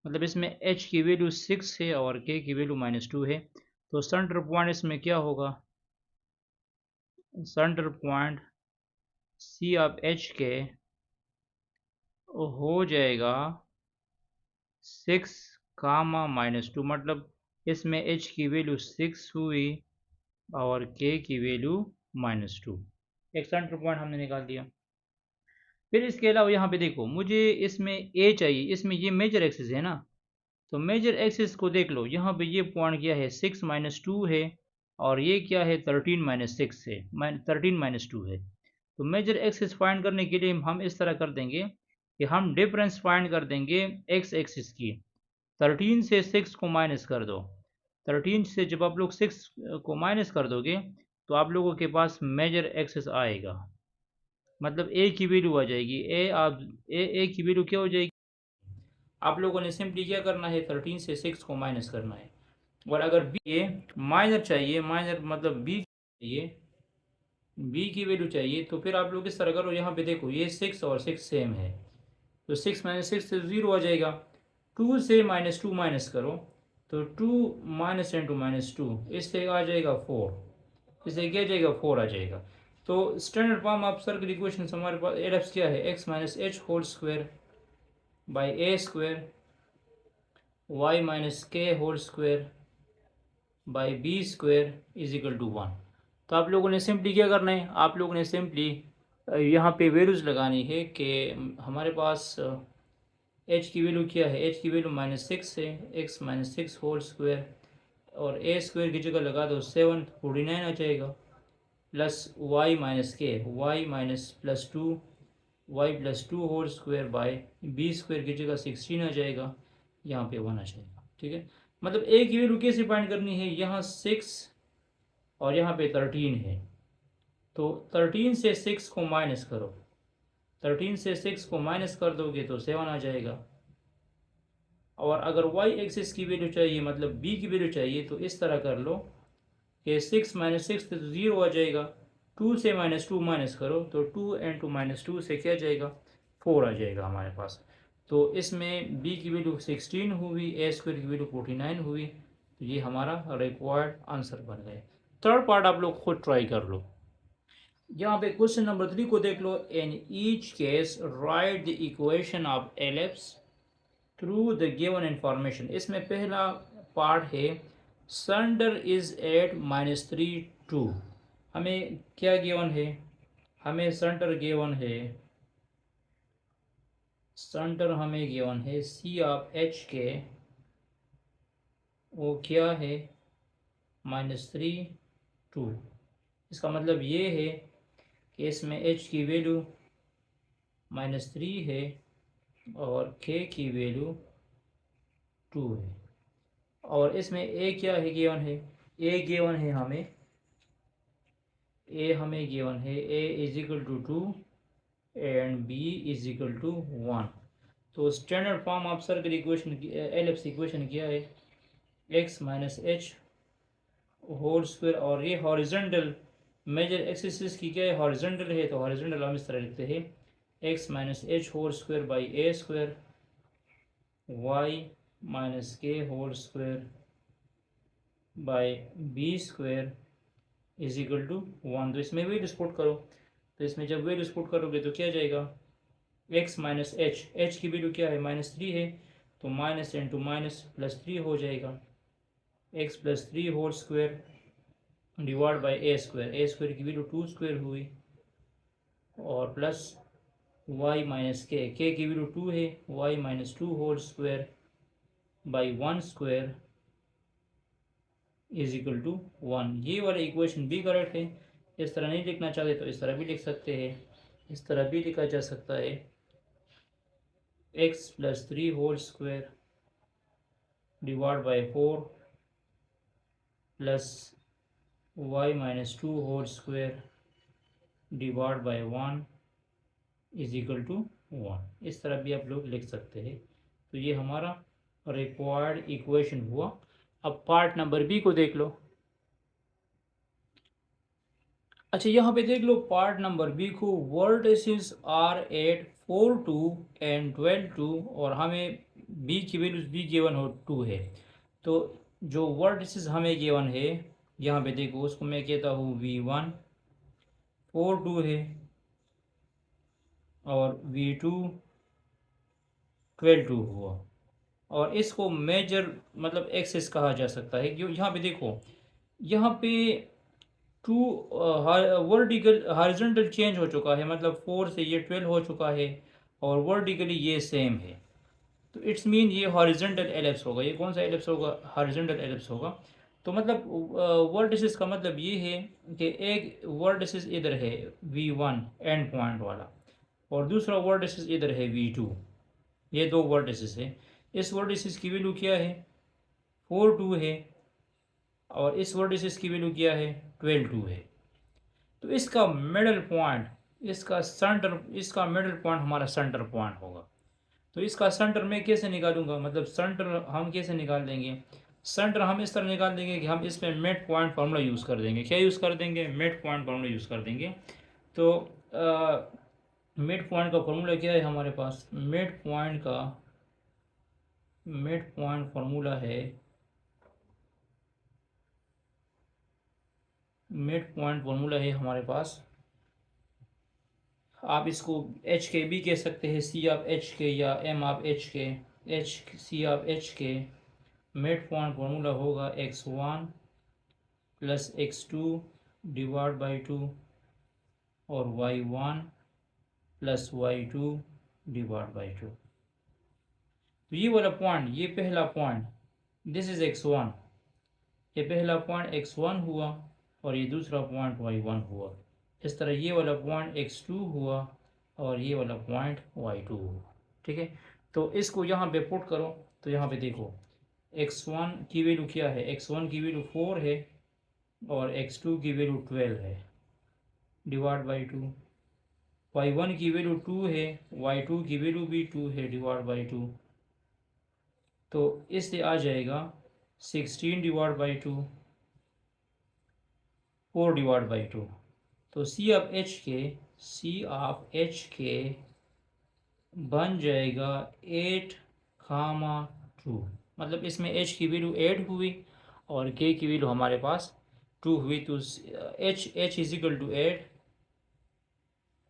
मतलब इसमें h की वैल्यू 6 है और k की वैल्यू -2 है। तो सेंटर पॉइंट इसमें क्या होगा, centre point c of h k हो जाएगा 6 कामा -2, मतलब इसमें h की वैल्यू 6 हुई और k की वैल्यू -2। एक सेंटर पॉइंट हमने निकाल दिया। फिर इसके अलावा यहाँ पे देखो मुझे इसमें a चाहिए, इसमें ये मेजर एक्सिस है ना, तो मेजर एक्सिस को देख लो, यहाँ पे ये पॉइंट क्या है 6 माइनस 2 है और ये क्या है 13 माइनस 6 है, 13 माइनस 2 है। तो मेजर एक्सिस फाइंड करने के लिए हम इस तरह कर देंगे कि हम डिफरेंस फाइंड कर देंगे एक्स एक्सिस की। 13 से 6 को माइनस कर दो, 13 से जब आप लोग 6 को माइनस कर दोगे तो आप लोगों के पास मेजर एक्सिस आएगा, मतलब ए की वैल्यू आ जाएगी। ए की वैल्यू क्या हो जाएगी, आप लोगों ने सिंपली क्या करना है 13 से 6 को माइनस करना है। और अगर बी ये माइनर चाहिए, माइनर मतलब बी चाहिए, बी की वैल्यू चाहिए, तो फिर आप लोग इस तरह करो, यहाँ पे देखो ये 6 और 6 सेम है, तो 6 माइनस 6 से 0 आ जाएगा। 2 से -2 माइनस करो तो 2 माइनस इंटू -2 इससे आ जाएगा 4, इससे क्या जाएगा 4 आ जाएगा। तो standard form of circle equation हमारे पास एलिप्स क्या है, x minus h whole square by a square y minus k whole square by b square is equal to 1। तो आप लोगों ने सिंपली क्या करना है, आप लोगों ने सिंपली यहाँ पे वैल्यूज लगानी है कि हमारे पास h की वैल्यू क्या है, h की वैल्यू -6 है, x -6 होल स्क्वायर और a स्क्वायर की जगह लगा दो 7, 49 आ जाएगा, plus y minus k, y minus plus 2 y plus 2 whole square by b square की जगह 16 आ जाएगा, यहाँ पे 1 आ जाएगा। ठीक है, मतलब a की वैल्यू कैसे फाइंड करनी है, यहाँ 6 और यहाँ पे 13 है, तो 13 से 6 को माइनस करो, 13 से 6 को माइनस कर दोगे तो 7 आ जाएगा। और अगर y एक्सिस की वैल्यू चाहिए, मतलब b की वैल्यू चाहिए, तो इस तरह कर लो कि 6 माइनस 6 तो 0 आ जाएगा, 2 से -2 माइनस करो तो 2 इंटू -2 से क्या जाएगा 4 आ जाएगा हमारे पास। तो इसमें b की वैल्यू 16 हुई, a स्क्वायर की वैल्यू 49 हुई, तो ये हमारा रिक्वायर्ड आंसर बन गए। थर्ड पार्ट आप लोग खुद ट्राई कर लो। यहाँ पे क्वेश्चन नंबर 3 को देख लो, in each case write the equation of ellipse through the given information. इसमें पहला पार्ट है सेंटर इज एट -3 2। हमें क्या गिवन है, हमें सेंटर गिवन है, सेंटर हमें गिवन है सी ऑफ एच के, वो क्या है -3 2। इसका मतलब ये है कि इसमें एच की वैल्यू -3 है और के की वैल्यू 2 है, और इसमें ए क्या है गिवन है, ए गिवन है हमें, ए हमें गिवन है a is equal to 2 and b is equal to 1। तो standard form of circle equation ellipse equation क्या है, x minus h whole square, और ये हॉरिजॉन्टल मेजर एक्सिस की क्या है हॉरिजॉन्टल है, तो हॉरिजॉन्टल हम इस तरह लिखते हैं x minus h whole square by a square y minus k whole square by b square is equal to 1। तो इसमें वैल्यूज पुट करो, तो इसमें जब वैल्यूज पुट करोगे तो क्या जाएगा, एक्स माइनस एच की वैल्यू क्या है -3 है, तो माइनस इंटू माइनस +3 हो जाएगा, x plus 3 whole square divide by a square की वैल्यू 2 स्क्वायर हुई, और प्लस वाई माइनस के की वैल्यू 2 है, y minus 2 whole square by 1 square is equal to 1। ये वाला इक्वेशन भी करेक्ट है। इस तरह नहीं लिखना चाहते तो इस तरह भी लिख सकते हैं, इस तरह भी लिखा जा सकता है, x plus 3 whole square divide by 4 plus y minus 2 whole square divide by 1 is equal to 1। इस तरह भी आप लोग लिख सकते हैं। तो ये हमारा रिक्वायर्ड इक्वेशन हुआ। अब पार्ट नंबर बी को देख लो। अच्छा, यहाँ पे देख लो पार्ट नंबर बी को, वर्टिसेस आर एट 4 2 एंड 12 2, और हमें बी की वैल्यूज बी गिवन हो 2 है। तो जो वर्टिसेस हमें गिवन है यहाँ पे देखो, उसको मैं कहता हूँ V1, 4 2 है, और V2 12 2 हुआ, और इसको मेजर मतलब एक्सेस कहा जा सकता है। क्यों, यहाँ पे देखो, यहाँ पे टू वर्टिकल हॉरिजॉन्टल चेंज हो चुका है, मतलब 4 से ये 12 हो चुका है, और वर्टिकली ये सेम है। तो इट्स मीन ये हॉरिजॉन्टल एलिप्स होगा। ये कौन सा एलिप्स होगा, हॉरिजॉन्टल एलिप्स होगा। तो मतलब वर्टिसेस का मतलब ये है कि एक वर्टिसेस इधर है V1 एंड पॉइंट वाला, और दूसरा वर्टिसेस इधर है V2। ये दो वर्टिसेस है। इस वर्टिसेस की वैल्यू क्या है, 4 2 है, और इस वर्टिसेस की वैल्यू क्या है, 12 2 है। तो इसका मिडल पॉइंट, इसका मिडल पॉइंट हमारा सेंटर पॉइंट होगा। तो इसका सेंटर मैं कैसे निकालूंगा, मतलब सेंटर हम कैसे निकाल देंगे, सेंटर हम इस तरह निकाल देंगे कि हम इसमें मिड पॉइंट फार्मूला यूज़ कर देंगे। क्या यूज़ कर देंगे, मिड पॉइंट फार्मूला यूज़ कर देंगे। तो मिड पॉइंट का फार्मूला क्या है हमारे पास, मिड पॉइंट फार्मूला है, मिड पॉइंट फार्मूला है हमारे पास, आप इसको एच के भी कह सकते हैं, सी ऑफ एच के, या एम ऑफ एच के, एच सी ऑफ एच के। मिड पॉइंट फार्मूला होगा x1 plus x2 divide by 2, और y1 plus y2 divide by 2। तो ये वाला पॉइंट, ये पहला पॉइंट, दिस इज x1, ये पहला पॉइंट x1 हुआ, और ये दूसरा पॉइंट y1 हुआ। इस तरह ये वाला पॉइंट x2 हुआ, और ये वाला पॉइंट y2 हुआ। ठीक है, तो इसको यहाँ पे पुट करो, तो यहाँ पे देखो x1 की वैल्यू क्या है, x1 की वैल्यू 4 है, और x2 की वैल्यू 12 है, डिवाइड बाई 2। y1 की वैल्यू 2 है, y2 की वैल्यू भी 2 है, डिवाइड बाई 2। तो इससे आ जाएगा 16 डिवाइड बाई 2, 4 डिवाइड बाई 2। तो सी ऑफ एच के बन जाएगा 8, मतलब इसमें एच की वैल्यू 8 हुई, और के की वैल्यू हमारे पास 2 हुई। तो h is equal to 8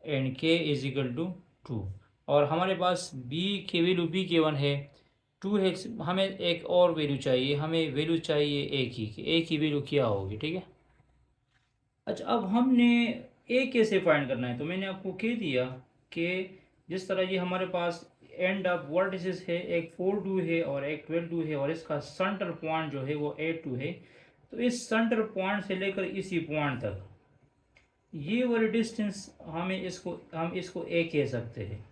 and k is equal to 2। और हमारे पास बी की वैल्यू बी के 1 है, 2 है, हमें एक और वैल्यू चाहिए, हमें वैल्यू चाहिए ए की वैल्यू क्या होगी। ठीक है, अच्छा, अब हमने ए कैसे फाइंड करना है, तो मैंने आपको कह दिया कि जिस तरह ये हमारे पास एंड ऑफ वर्टिसेस है, एक 4 2 है और एक 12 2 है, और इसका सेंटर पॉइंट जो है वो 8 2 है। तो इस सेंटर पॉइंट से लेकर इसी पॉइंट तक ये वाली डिस्टेंस हम इसको ए कह सकते हैं।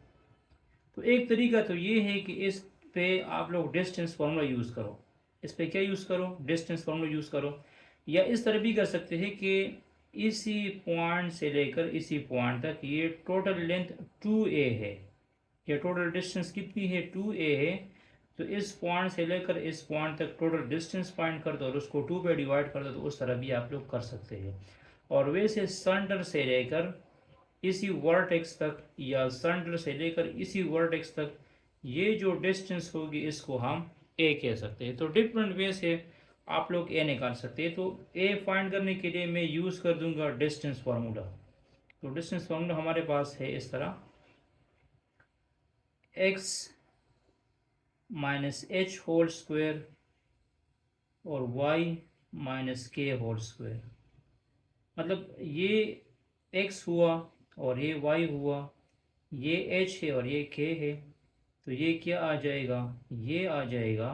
तो एक तरीका तो ये है कि इस पे आप लोग डिस्टेंस फार्मूला यूज़ करो, इस पे क्या यूज़ करो, डिस्टेंस फार्मूला यूज़ करो। या इस तरह भी कर सकते हैं कि इसी पॉइंट से लेकर इसी पॉइंट तक ये टोटल लेंथ 2a है, ये टोटल डिस्टेंस कितनी है, 2a है। तो इस पॉइंट से लेकर इस पॉइंट तक टोटल डिस्टेंस फाइंड कर दो, और उसको 2 पे डिवाइड कर दो, तो उस तरह भी आप लोग कर सकते हैं। और वैसे सेंटर से लेकर इसी वर्टेक्स तक या सेंटर से लेकर इसी वर्टेक्स तक ये जो डिस्टेंस होगी इसको हम ए कह सकते हैं। तो डिफरेंट वे से आप लोग ए निकाल सकते हैं। तो ए फाइंड करने के लिए मैं यूज़ कर दूंगा डिस्टेंस फार्मूला। तो डिस्टेंस फार्मूला हमारे पास है इस तरह, x minus h whole square और y minus k whole square. मतलब ये x हुआ और ये y हुआ, ये h है और ये k है। तो ये क्या आ जाएगा, ये आ जाएगा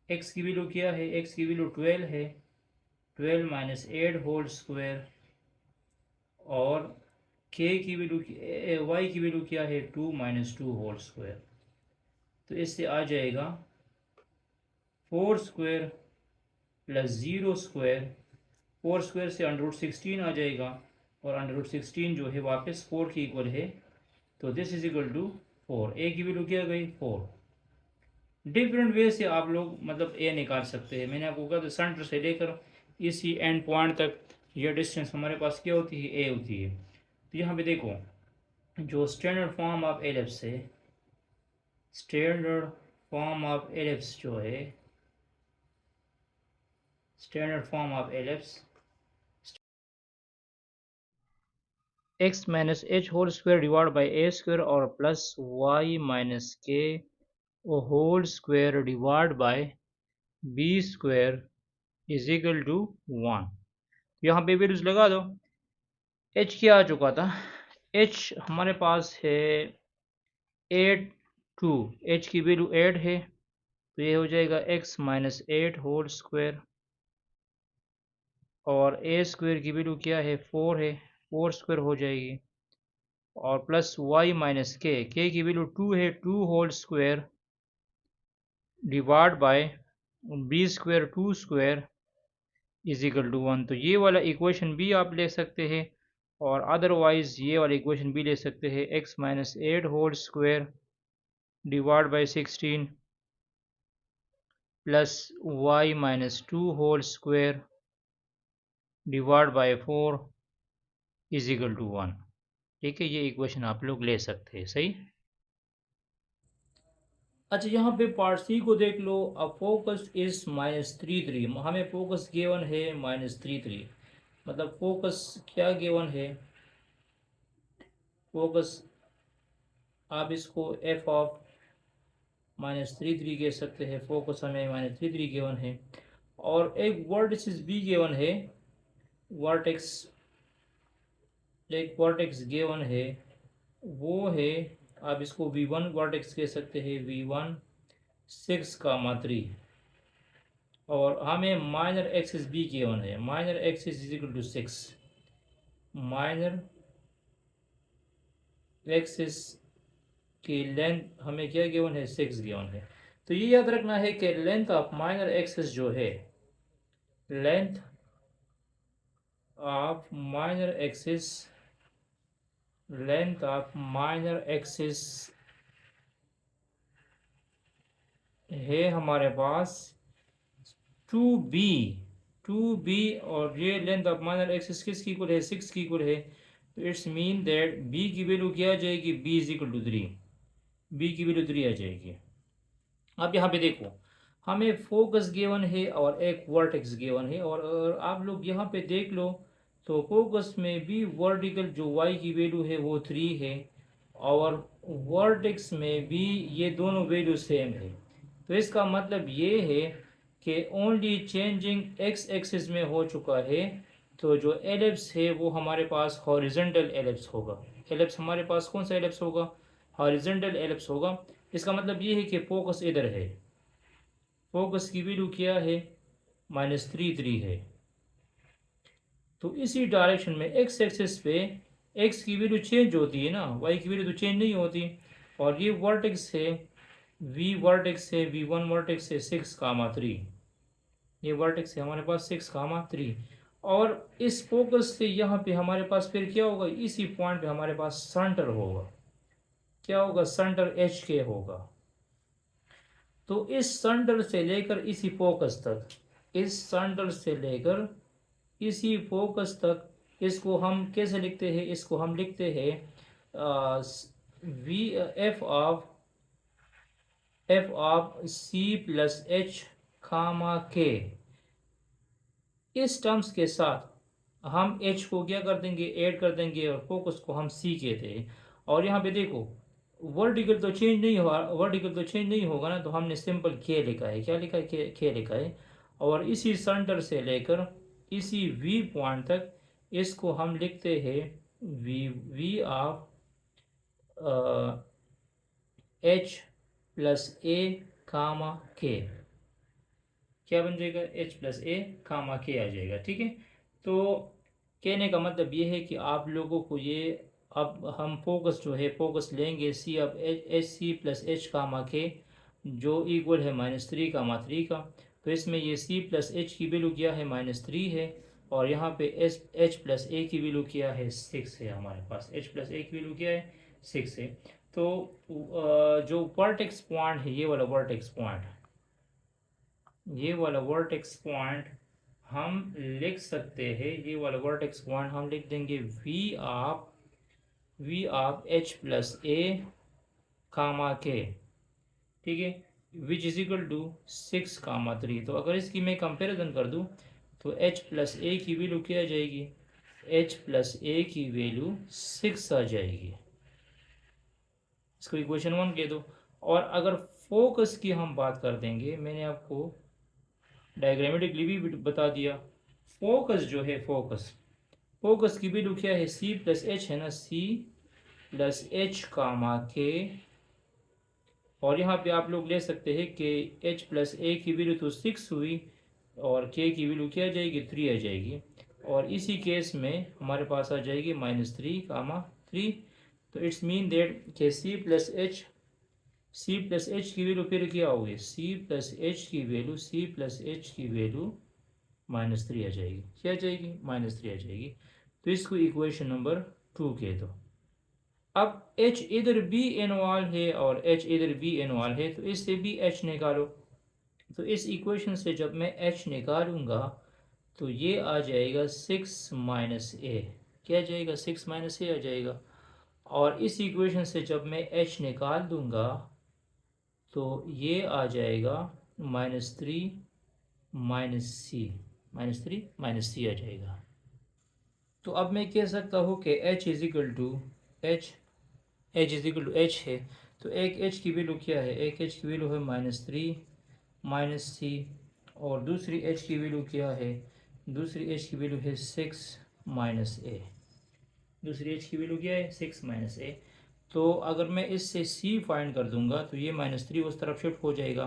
x की वैल्यू क्या है, x की वैल्यू 12 है, 12 माइनस 8 होल स्क्वायर, और k की वैल्यू y की वैल्यू क्या है, 2 माइनस 2 होल स्क्वायर। तो इससे आ जाएगा 4 स्क्वायर प्लस 0 स्क्वायर, 4 स्क्वायर से √16 आ जाएगा और √16 जो है वापस 4 की इक्वल है। तो दिस इज इक्वल टू 4। ए की वैल्यू क्या गई, 4। डिफरेंट वे से आप लोग मतलब ए निकाल सकते हैं। मैंने आपको कहा था सेंटर से लेकर इसी एंड पॉइंट तक ये डिस्टेंस हमारे पास क्या होती है, ए होती है। तो यहाँ पे देखो जो स्टैंडर्ड फॉर्म ऑफ एलिप्स है, स्टैंडर्ड फॉर्म ऑफ एलिप्स जो है, standard form of ellipse x minus h whole square divide by a square और plus y minus k whole square divide by b square is equal to 1। यहाँ पे values लगा दो। h क्या आ चुका था, h हमारे पास है 8 2, h की वैल्यू 8 है, तो ये हो जाएगा x माइनस 8 होल स्क्वायर, और a स्क्वायर की वैल्यू क्या है, 4 है, 4 स्क्वायर हो जाएगी, और प्लस y माइनस के की वैल्यू 2 है, 2 whole square divide by b square 2 square is equal to 1। तो ये वाला इक्वेशन भी आप ले सकते हैं, और अदरवाइज ये वाला इक्वेशन भी ले सकते हैं, x minus 8 whole square divide by 16 plus y minus 2 whole square divide by 4 is equal to 1। ठीक है, ये इक्वेशन आप लोग ले सकते हैं। सही। अच्छा, यहाँ पे पार्ट सी को देख लो। अब फोकस इज -3 3, हमें फोकस गिवन है -3 3। मतलब फोकस क्या गिवन है, फोकस आप इसको f ऑफ -3 3 कह सकते हैं। फोकस हमें -3 3 गिवन है, और एक वर्टिक्स भी गिवन है, वर्टेक्स, एक वर्टेक्स गिवन है, वो है, आप इसको v1 वर्टेक्स कह सकते हैं, v1 6,3। और हमें माइनर एक्सिस भी गिवन है, minor axis is equal to 6, minor axis की लेंथ हमें क्या गिवन है, 6 गिवन है। तो ये याद रखना है कि लेंथ ऑफ माइनर एक्सिस जो है, length of minor axis, length of minor axis है हमारे पास 2b, 2b, और ये लेंथ ऑफ माइनर एक्सिस किसकी इक्वल है, 6 की इक्वल है। तो इट्स मीन दैट b की वैल्यू क्या आ जाएगी, b is equal to 3, b की वैल्यू 3 आ जाएगी। अब यहाँ पे देखो हमें फोकस गिवन है और एक वर्टेक्स गिवन है, और आप लोग यहाँ पे देख लो तो फोकस में भी वर्टिकल जो y की वैल्यू है वो 3 है, और वर्टेक्स में भी ये दोनों वैल्यू सेम है। तो इसका मतलब ये है कि ओनली चेंजिंग x एक्सिस में हो चुका है। तो जो एलिप्स है वो हमारे पास हॉरिजॉन्टल एलिप्स होगा। एलिप्स हमारे पास कौन सा एलिप्स होगा, हॉरिजॉन्टल एलिप्स होगा। इसका मतलब ये है कि फोकस इधर है, फोकस की वैल्यू क्या है, -3 3 है। तो इसी डायरेक्शन में एक्स एक्सिस पे एक्स की वैल्यू चेंज होती है ना, वाई की वैल्यू तो चेंज नहीं होती। और ये वर्टेक्स है, वी वर्टेक्स है, v1 वर्टेक्स है 6,3, ये वर्टेक्स है हमारे पास 6,3। और इस फोकस से यहाँ पे हमारे पास फिर क्या होगा, इसी पॉइंट पे हमारे पास सेंटर होगा, क्या होगा, सेंटर एच के होगा। तो इस सेंटर से लेकर इसी फोकस तक, इस सेंटर से लेकर इसी फोकस तक इसको हम कैसे लिखते हैं, इसको हम लिखते हैं v f of c plus h comma k. इस टर्म्स के साथ हम एच को क्या कर देंगे, ऐड कर देंगे, और फोकस को हम सी कहते हैं। और यहाँ पे देखो वर्टिकल तो चेंज नहीं हुआ, वर्टिकल तो चेंज नहीं होगा ना, तो हमने सिंपल के लिखा है। क्या लिखा है, के लिखा है। और इसी सेंटर से लेकर इसी वी पॉइंट तक इसको हम लिखते हैं वी ऑफ एच प्लस ए कामा के। क्या बन जाएगा, एच प्लस ए कामा के आ जाएगा। ठीक है, तो कहने का मतलब ये है कि आप लोगों को ये, अब हम फोकस जो है फोकस लेंगे सी अब एच सी प्लस एच कामा के, जो इक्वल है -3 का। तो इसमें ये सी प्लस एच की वैल्यू क्या है, -3 है, और यहाँ पे एच प्लस ए की वैल्यू क्या है, 6 है। हमारे पास एच प्लस ए की वैल्यू क्या है, 6 है। तो जो वर्टेक्स पॉइंट है, ये वाला वर्टेक्स पॉइंट, ये वाला वर्टेक्स पॉइंट हम लिख सकते हैं, ये वाला वर्टेक्स पॉइंट हम लिख देंगे वी ऑफ एच प्लस ए कामा के। ठीक है, विच इज इक्वल टू 6, 3। तो अगर इसकी मैं कंपैरिजन कर दूं तो एच प्लस ए की वैल्यू क्या आ जाएगी, एच प्लस ए की वैल्यू 6 आ जाएगी। इसको इक्वेशन 1 कह दो। और अगर फोकस की हम बात कर देंगे, मैंने आपको डायग्रामेटिकली भी बता दिया। फोकस जो है, फोकस की वैल्यू क्या है, सी प्लस एच है ना, सी प्लस एच कामा के। और यहाँ पे आप लोग ले सकते हैं कि एच प्लस ए की वैल्यू तो 6 हुई, और के की वैल्यू क्या आ जाएगी, 3 आ जाएगी। और इसी केस में हमारे पास आ जाएगी -3, तो इट्स मीन दैट के सी प्लस एच की वैल्यू फिर क्या होगी, सी प्लस एच की वैल्यू -3 आ जाएगी। क्या आ जाएगी, -3 आ जाएगी। तो इसको इक्वेशन नंबर 2 कह दो। अब h इधर भी इन्वॉल्व है और h इधर भी इन्वॉल्व है, तो इससे भी h निकालो। तो इस इक्वेशन से जब मैं h निकालूंगा तो ये आ जाएगा 6 माइनस ए। क्या आ जाएगा, 6 माइनस ए आ जाएगा। और इस इक्वेशन से जब मैं h निकाल दूंगा तो ये आ जाएगा -3 माइनस सी, -3 आ जाएगा। तो अब मैं कह सकता हूँ कि h is equal to h है। तो एक h की वैल्यू क्या है, एक h की वैल्यू है -3 माइनस सी, और दूसरी h की वैल्यू क्या है, दूसरी h की वैल्यू है 6 माइनस ए। दूसरी h की वैल्यू क्या है, 6 माइनस ए। तो अगर मैं इससे c फाइंड कर दूंगा तो ये -3 उस तरफ शिफ्ट हो जाएगा,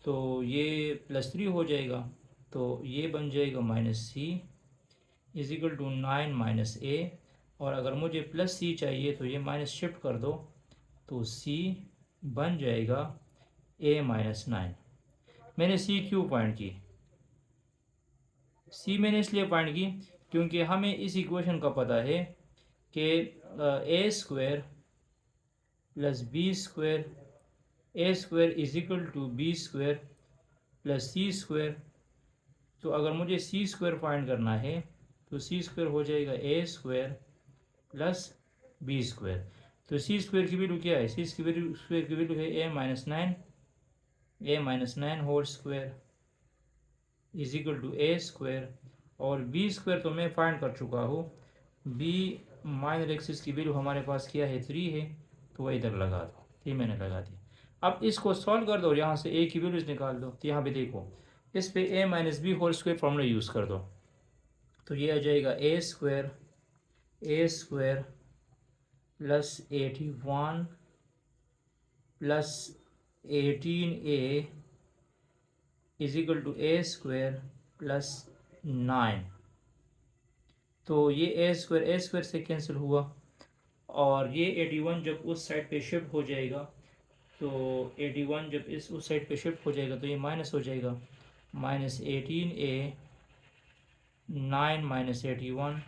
तो ये +3 हो जाएगा। तो ये बन जाएगा -c is equal to 9 minus a. और अगर मुझे +c चाहिए तो ये माइनस शिफ्ट कर दो, तो c बन जाएगा a-9। मैंने c क्यों पॉइंट की, c मैंने इसलिए पॉइंट की क्योंकि हमें इस इक्वेशन का पता है कि a² plus b² is equal to b² plus c²। तो अगर मुझे c² फाइंड करना है तो c² हो जाएगा a² प्लस b²। तो c² की वैल्यू क्या है, c² की वैल्यू है a-9 whole square is equal to a²। और b² तो मैं फाइंड कर चुका हूँ, b माइनर एक्सिस की वैल्यू हमारे पास क्या है, 3 है, तो वह इधर लगा दो। 3 मैंने लगा दिया। अब इसको सॉल्व कर दो और यहाँ से a की वैल्यूज निकाल दो। तो यहाँ पे देखो, इस पे a minus b whole square formula use कर दो, तो ये आ जाएगा a² plus 81 plus 18a is equal to a² plus 9। तो ये a² से कैंसिल हुआ, और ये 81 जब उस साइड पे शिफ्ट हो जाएगा, तो 81 जब उस साइड पे शिफ्ट हो जाएगा तो ये माइनस हो जाएगा, -18a 9 माइनस 81।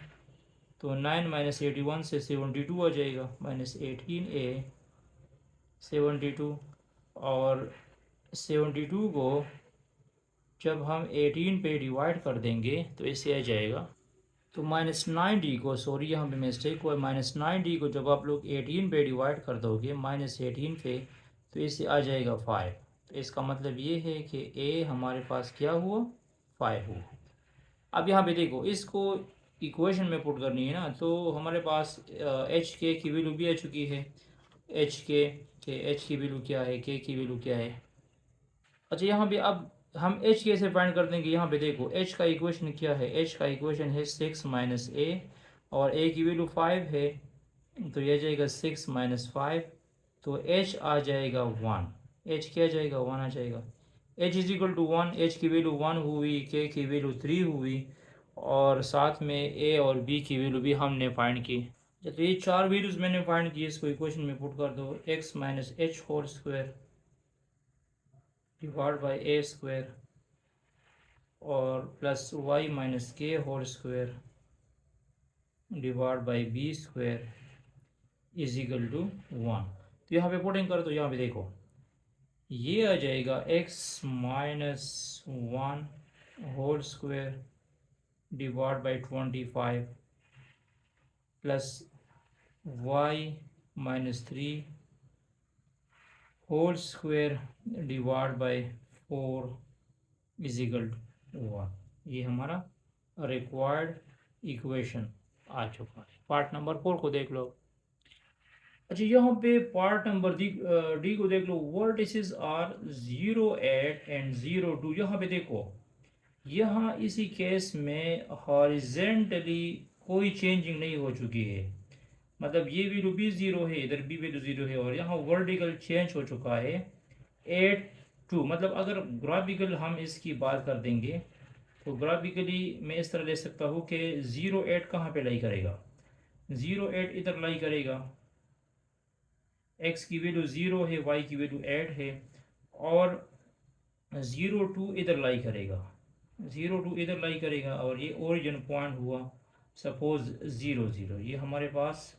तो 9 माइनस 81 से 72 आ जाएगा, -18a 72। और 72 को जब हम 18 पे डिवाइड कर देंगे तो इससे आ जाएगा तो -9d को, सॉरी यहाँ पे मिस्टेक हुआ, -9d को जब आप लोग 18 पे डिवाइड कर दोगे -18 पे, तो इससे आ जाएगा 5। तो इसका मतलब ये है कि a हमारे पास क्या हुआ, 5 हुआ। अब यहाँ पे देखो, इसको इक्वेशन में पुट करनी है ना, तो हमारे पास एच के की वैल्यू भी आ चुकी है। एच की वैल्यू क्या है, के की वैल्यू क्या है। अच्छा, यहाँ पे अब हम एच कैसे फाइंड कर देंगे। यहाँ पे देखो, एच का इक्वेशन क्या है, एच का इक्वेशन है 6 माइनस ए, और ए की वैल्यू 5 है, तो यह जाएगा 6 माइनस 5, तो एच आ जाएगा 1। एच क्या जाएगा, 1 आ जाएगा। H is equal to 1, h की वैल्यू 1 हुई, के की वैल्यू 3 हुई, और साथ में ए और बी की वैल्यू भी हमने फाइंड की। तो ये चार वैल्यूज मैंने फाइंड की, इसको इक्वेशन में पुट कर दो। X minus h whole square divide by a square और plus y minus k whole square divide by b square is equal to 1। तो यहाँ पे पुटिंग कर दो। यहाँ पे देखो, ये आ जाएगा x minus 1 whole square divide by 25 plus y minus 3 whole square divide by 4 is equal to 1। ये हमारा रिक्वायर्ड इक्वेशन आ चुका है। पार्ट नंबर 4 को देख लो। अच्छा, यहाँ पे पार्ट नंबर डी को देख लो। Vertices are 0, 8 and 0, 2। यहाँ पे देखो, यहाँ इसी केस में हॉरिजेंटली कोई चेंजिंग नहीं हो चुकी है, मतलब ये वैल्यू भी 0 है, इधर भी वैल्यू 0 है, और यहाँ वर्टिकल चेंज हो चुका है 8, 2। मतलब अगर ग्राफिकल हम इसकी बात कर देंगे, तो ग्राफिकली मैं इस तरह ले सकता हूँ कि 0, 8 कहाँ पे लाई करेगा, 0, 8 इधर लाई करेगा, x की वैल्यू 0 है, y की वैल्यू 8 है, और 0, 2 इधर लाई करेगा, 0, 2 इधर लाई करेगा, और ये ओरिजिन पॉइंट हुआ सपोज 0, 0। ये हमारे पास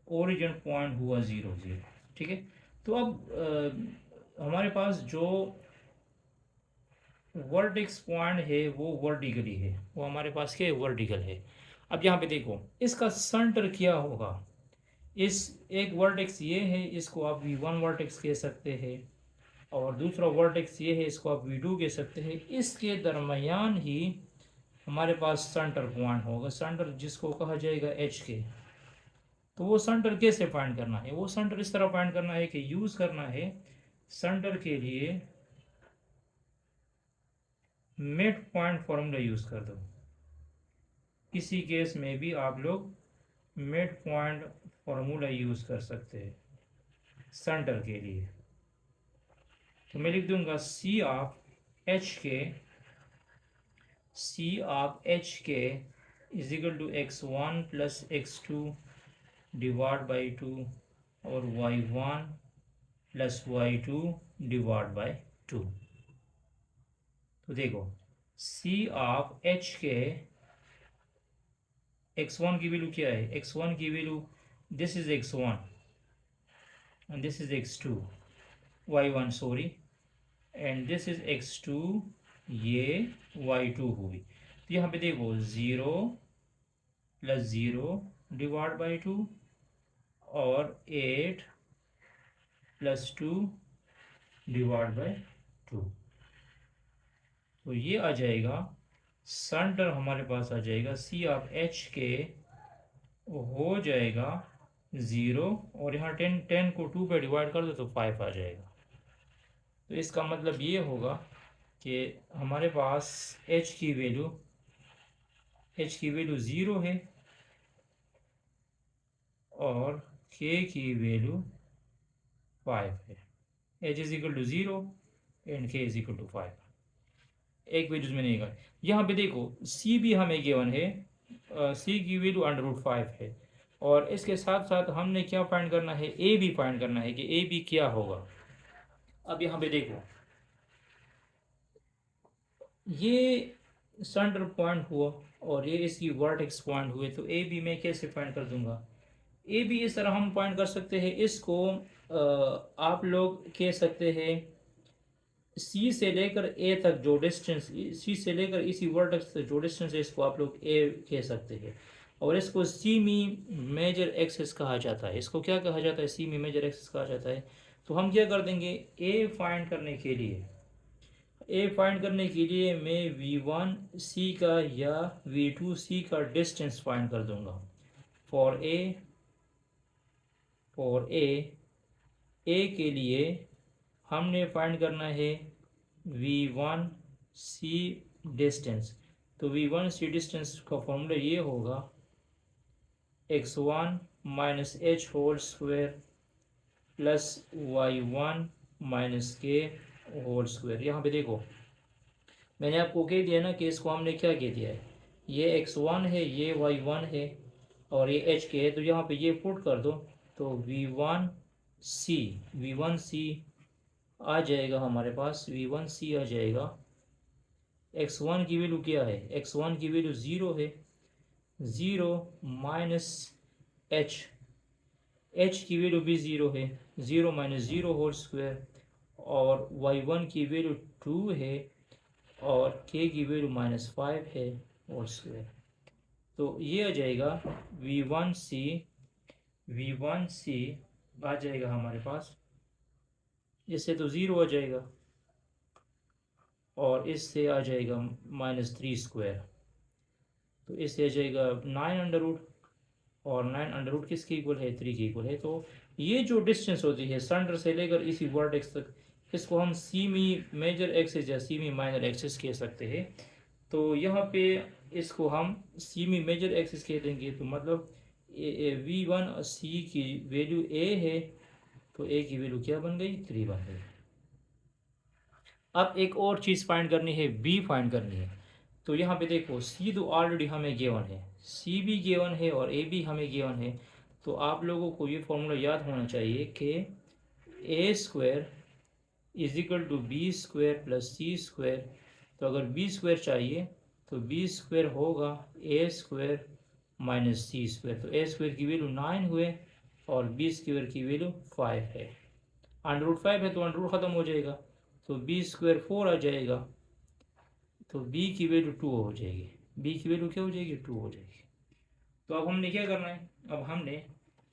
ओरिजिन पॉइंट हुआ 0, 0। ठीक है। तो अब हमारे पास जो वर्टेक्स पॉइंट है वो वर्टिकली है, वो हमारे पास क्या है, वर्टिकल है। अब यहाँ पे देखो, इसका सेंटर क्या होगा। इस एक वर्टेक्स ये है, इसको आप V1 वर्टेक्स कह सकते हैं, और दूसरा वर्टेक्स ये है, इसको आप V2 कह सकते हैं। इसके दरमियान ही हमारे पास सेंटर पॉइंट होगा, सेंटर जिसको कहा जाएगा एच के। तो वो सेंटर कैसे फाइंड करना है, वो सेंटर इस तरह फाइंड करना है कि यूज करना है सेंटर के लिए मिड पॉइंट फॉर्मूला यूज कर दो। किसी केस में भी आप लोग मिड पॉइंट फॉर्मूला यूज कर सकते हैं सेंटर के लिए। तो मैं लिख दूंगा c of h k is equal to x1 plus x2 divide by 2 और y1 plus y2 divide by 2। तो देखो, सी ऑफ एच के x1 की वैल्यू क्या है, x1 की value, this is x1 and this is x2, y1 sorry, and this is x2, ये y2 हुई। तो यहाँ पे देखो 0 प्लस 0 डिवाइड बाई 2 और 8 प्लस 2 डिवाइड बाई 2। तो ये आ जाएगा सेंटर, हमारे पास आ जाएगा सी ऑफ एच के हो जाएगा 0, और यहाँ 10 को 2 पे डिवाइड कर दो तो 5 आ जाएगा। तो इसका मतलब ये होगा कि हमारे पास h की वैल्यू 0 है, और k की वैल्यू 5 है। h is equal to 0 and k is equal to 5। एक वैल्यूज में नहीं गए। यहाँ पे देखो, c भी हमें गिवन है, c की वैल्यू √5 है, और इसके साथ साथ हमने क्या फाइंड करना है, a भी फाइंड करना है कि a भी क्या होगा। अब यहाँ पे देखो, ये सेंटर पॉइंट हुआ और ये इसकी वर्टेक्स पॉइंट हुए, तो ए बी मैं कैसे फाइंड कर दूंगा। ए बी इस तरह हम फाइंड कर सकते हैं, इसको आप लोग कह सकते हैं सी से लेकर ए तक जो डिस्टेंस, सी से लेकर इसी वर्टेक्स तक जो डिस्टेंस है इसको आप लोग ए कह सकते हैं। और इसको सी मी मेजर एक्सिस कहा जाता है। इसको क्या कहा जाता है? सी मी मेजर एक्सिस कहा जाता है। तो हम क्या कर देंगे, ए फाइंड करने के लिए, ए फाइंड करने के लिए मैं V1 सी का या V2 सी का डिस्टेंस फाइंड कर दूंगा। फॉर ए के लिए हमने फाइंड करना है V1 सी डिस्टेंस। तो V1 सी डिस्टेंस का फॉर्मूला ये होगा x1 minus h whole square plus y1 minus k whole square. यहाँ पे देखो मैंने आपको कह दिया ना कि इसको हमने क्या कह दिया है, ये x1 है, ये y1 है और ये h के है। तो यहाँ पे ये पुट कर दो तो V1 सी आ जाएगा हमारे पास, V1 सी आ जाएगा। x1 की वैल्यू क्या है, x1 की वैल्यू 0 है, 0 माइनस h की वैल्यू भी 0 है, 0 माइनस 0 होल स्क्वायर। और y1 की वैल्यू 2 है और k की वैल्यू -5 है होल स्क्वायर। तो ये आ जाएगा V1 सी आ जाएगा हमारे पास। इससे तो 0 आ जाएगा और इससे आ जाएगा -3 स्क्वायर। तो इससे आ जाएगा 9 अंडर रूट, और 9 अंडर रूट किसके इक्वल है, 3 के इक्वल है। तो ये जो डिस्टेंस होती है सेंटर से लेकर इसी वर्टेक्स तक, इसको हम सी मी मेजर एक्सिस या सी मी माइनर एक्सिस कह सकते हैं। तो यहाँ पे इसको हम सी मी मेजर एक्सिस कह देंगे। तो मतलब V1 सी की वैल्यू ए है, तो ए की वैल्यू क्या बन गई, 3 बन गई। अब एक और चीज़ फाइंड करनी है, बी फाइंड करनी है। तो यहाँ पे देखो सी तो ऑलरेडी हमें गिवन है, सी भी गिवन है और ए भी हमें गिवन है। तो आप लोगों को ये फॉर्मूला याद होना चाहिए कि a square is equal to B square plus C square. तो अगर बी स्क्वायर चाहिए तो बी स्क्वायर होगा a square minus C square. तो ए स्क्वायर की वैल्यू 9 हुए और बी स्क्वायर की वैल्यू 5 है। अंडर रूट 5 है तो अंडर रूट ख़त्म हो जाएगा, तो बी स्क्वायर 4 आ जाएगा। तो b की वैल्यू 2 हो जाएगी, b की वैल्यू क्या हो जाएगी, 2 हो जाएगी। तो अब हमने क्या करना है, अब हमने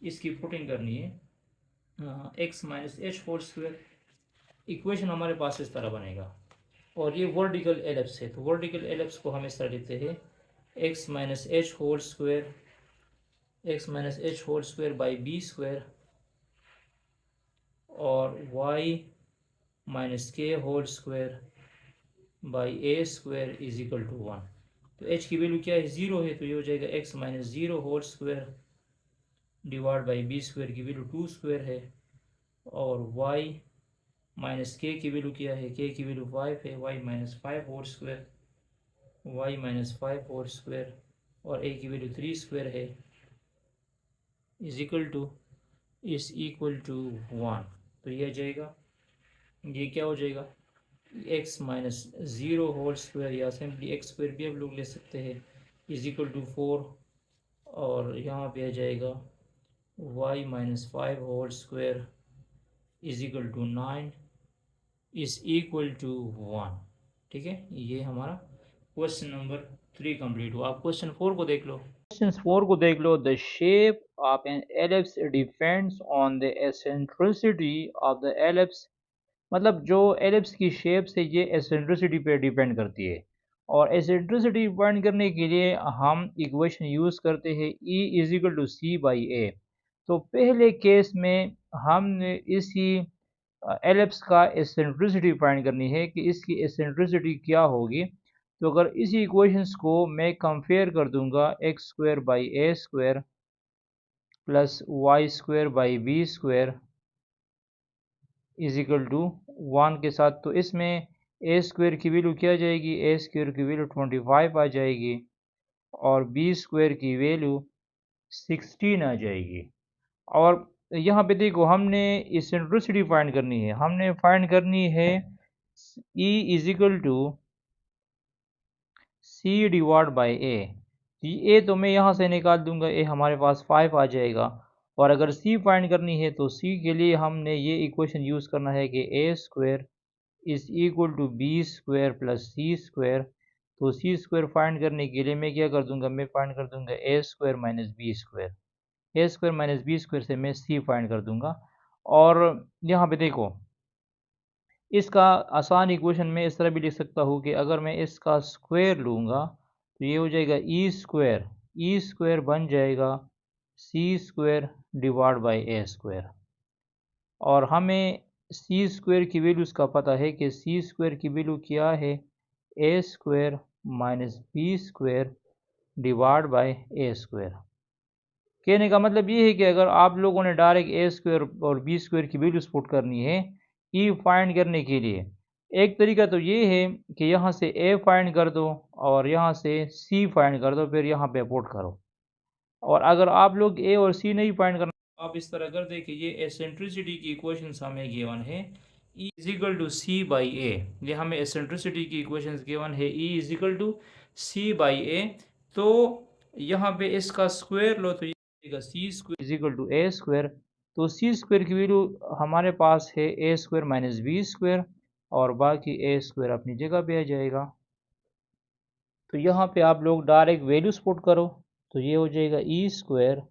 इसकी पुटिंग करनी है x minus h whole square. Equation हमारे पास इस तरह बनेगा और ये वर्टिकल एलिप्स है। तो वर्टिकल एलिप्स को हम इस तरह लिखते हैं x minus h whole square by b square और y minus k whole square by a square is equal to 1। तो h की वैल्यू क्या है, 0 है। तो ये हो जाएगा x minus 0 whole square divide by b square की वैल्यू 2 स्क्वायर है और y माइनस के की वैल्यू क्या है, k की वैल्यू 5 है, y माइनस 5 होल स्क्वायर और a की वैल्यू 3 स्क्वायर है इज इक्वल टू 1। तो ये आ जाएगा, ये क्या हो जाएगा, x माइनस 0 होल स्क्वायर या सिंपली एक्स स्क्वायर भी आप लोग ले सकते हैं इज इक्वल टू 4 और यहाँ पे आ जाएगा y minus 5 whole square is equal to 9 is equal to 1। ठीक है, ये हमारा क्वेश्चन नंबर 3 कंप्लीट हुआ। आप क्वेश्चन 4 को देख लो। क्वेश्चन 4 को देख लो। The shape of an ellipse depends on the eccentricity of the ellipse. मतलब जो एलिप्स की शेप से ये एसेंट्रिसिटी पे डिपेंड करती है और एसेंट्रिसिटी फाइंड करने के लिए हम इक्वेशन यूज़ करते हैं E is equal to C by ए। तो पहले केस में हमने इसी एलिप्स का एसेंट्रिसिटी फाइंड करनी है कि इसकी एसेंट्रिसिटी क्या होगी। तो अगर इसी इक्वेशंस को मैं कंपेयर कर दूंगा x square by a square plus y square by b square is equal to 1 के साथ, तो इसमें ए स्क्वायर की वैल्यू क्या आ जाएगी, ए स्क्वायर की वैल्यू 25 आ जाएगी और बी स्क्वायर की वैल्यू 16 आ जाएगी। और यहाँ पे देखो हमने इसेंट्रिसिटी फाइंड करनी है, हमने फाइंड करनी है E is equal to C divide by ए। तो मैं यहाँ से निकाल दूंगा, ए हमारे पास 5 आ जाएगा। और अगर सी फाइंड करनी है तो सी के लिए हमने ये इक्वेशन यूज़ करना है कि a square is equal to B square plus C square. तो सी स्क्वायर फाइंड करने के लिए मैं क्या कर दूंगा, मैं फाइंड कर दूंगा ए स्क्वायर माइनस बी स्क्वायर। ए स्क्वायर माइनस बी स्क्वायर से मैं सी फाइंड कर दूंगा। और यहाँ पे देखो, इसका आसान इक्वेशन में इस तरह भी लिख सकता हूँ कि अगर मैं इसका स्क्वायर लूँगा तो ये हो जाएगा ई स्क्वायर बन जाएगा c square divide by a square. और हमें सी स्क्वायर की वैल्यू उसका पता है कि सी स्क्वायर की वैल्यू क्या है, ए square minus B square divide by a square. कहने का मतलब ये है कि अगर आप लोगों ने डायरेक्ट ए स्क्वायर और बी स्क्वायर की वैल्यूज पुट करनी है ई फाइंड करने के लिए, एक तरीका तो ये है कि यहाँ से ए फाइंड कर दो और यहाँ से सी फाइंड कर दो, फिर यहाँ पे पुट करो। और अगर आप लोग ए और सी नहीं फाइंड करना, आप इस तरह कर दे कि ये एसेंट्रिसिटी की इक्वेशन हमें गिवन है E is equal to C by A. ये हमें एसेंट्रिसिटी की इक्वेशन गिवन है E is equal to C by ए। तो यहाँ पे इसका स्क्वायर लो तो ये C square is equal to A square. तो सी स्क्वायर की वैल्यू हमारे पास है ए स्क्वायर माइनस बी स्क्वायर और बाकी ए स्क्वायर अपनी जगह पे आ जाएगा। तो यहाँ पे आप लोग डायरेक्ट वैल्यूज पुट करो तो ये हो जाएगा ई स्क्वायर,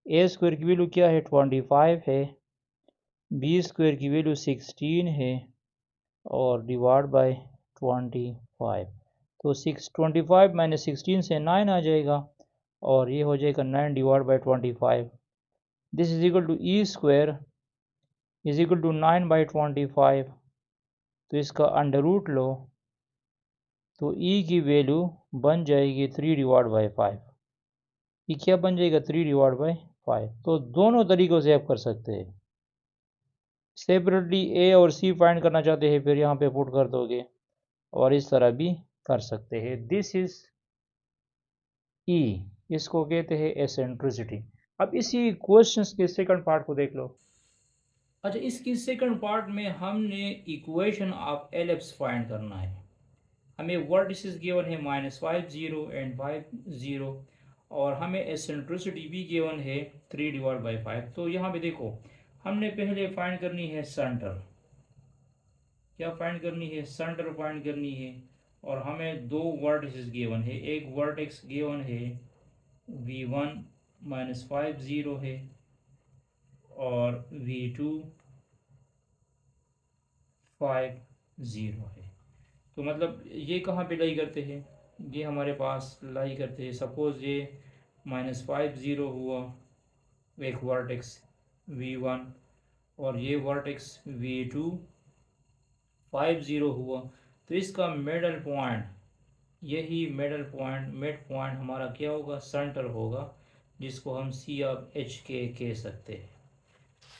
ए स्क्वायर की वैल्यू क्या है 25 है, बी स्क्वायर की वैल्यू 16 है और डिवाइड बाय 25। तो 25 माइनस 16 से 9 आ जाएगा और ये हो जाएगा 9 divide by 25। This is equal to e square is equal to 9 by 25। तो इसका अंडर रूट लो तो ई की वैल्यू बन जाएगी 3 डिवाइड बाई 5। ये क्या बन जाएगा 3 डिवाइड बाई 5। तो दोनों तरीक़ों से आप कर सकते हैं। सेपरेटली ए और सी फाइंड करना चाहते हैं फिर यहाँ पे पुट कर दोगे और इस तरह भी कर सकते हैं। दिस इज ई, इसको कहते हैं एसेंट्रिसिटी। अब इसी क्वेश्चंस के सेकंड पार्ट को देख लो। अच्छा, इसकी सेकंड पार्ट में हमने इक्वेशन ऑफ एलिप्स फाइंड करना है। हमें वर्टिसेस गिवन है -5 0 एंड 5 0 और हमें एसेंट्रिसिटी भी गिवन है 3 डिवाइड बाई 5। तो यहाँ पे देखो, हमने पहले फाइंड करनी है सेंटर। क्या फाइंड करनी है, सेंटर फाइंड करनी है। और हमें दो वर्टिसेस गिवन है, एक वर्टेक्स गिवन है v1 -5 0 है और v2 5 0 है। तो मतलब ये कहाँ पे लाई करते हैं, ये हमारे पास लाई करते हैं। सपोज ये -5 0 हुआ एक वर्टेक्स v1 और ये वर्टेक्स v2 5 0 हुआ। तो इसका मिडल पॉइंट, यही मिडल पॉइंट मिड पॉइंट हमारा क्या होगा, सेंटर होगा, जिसको हम सी ऑफ एच के कह सकते हैं।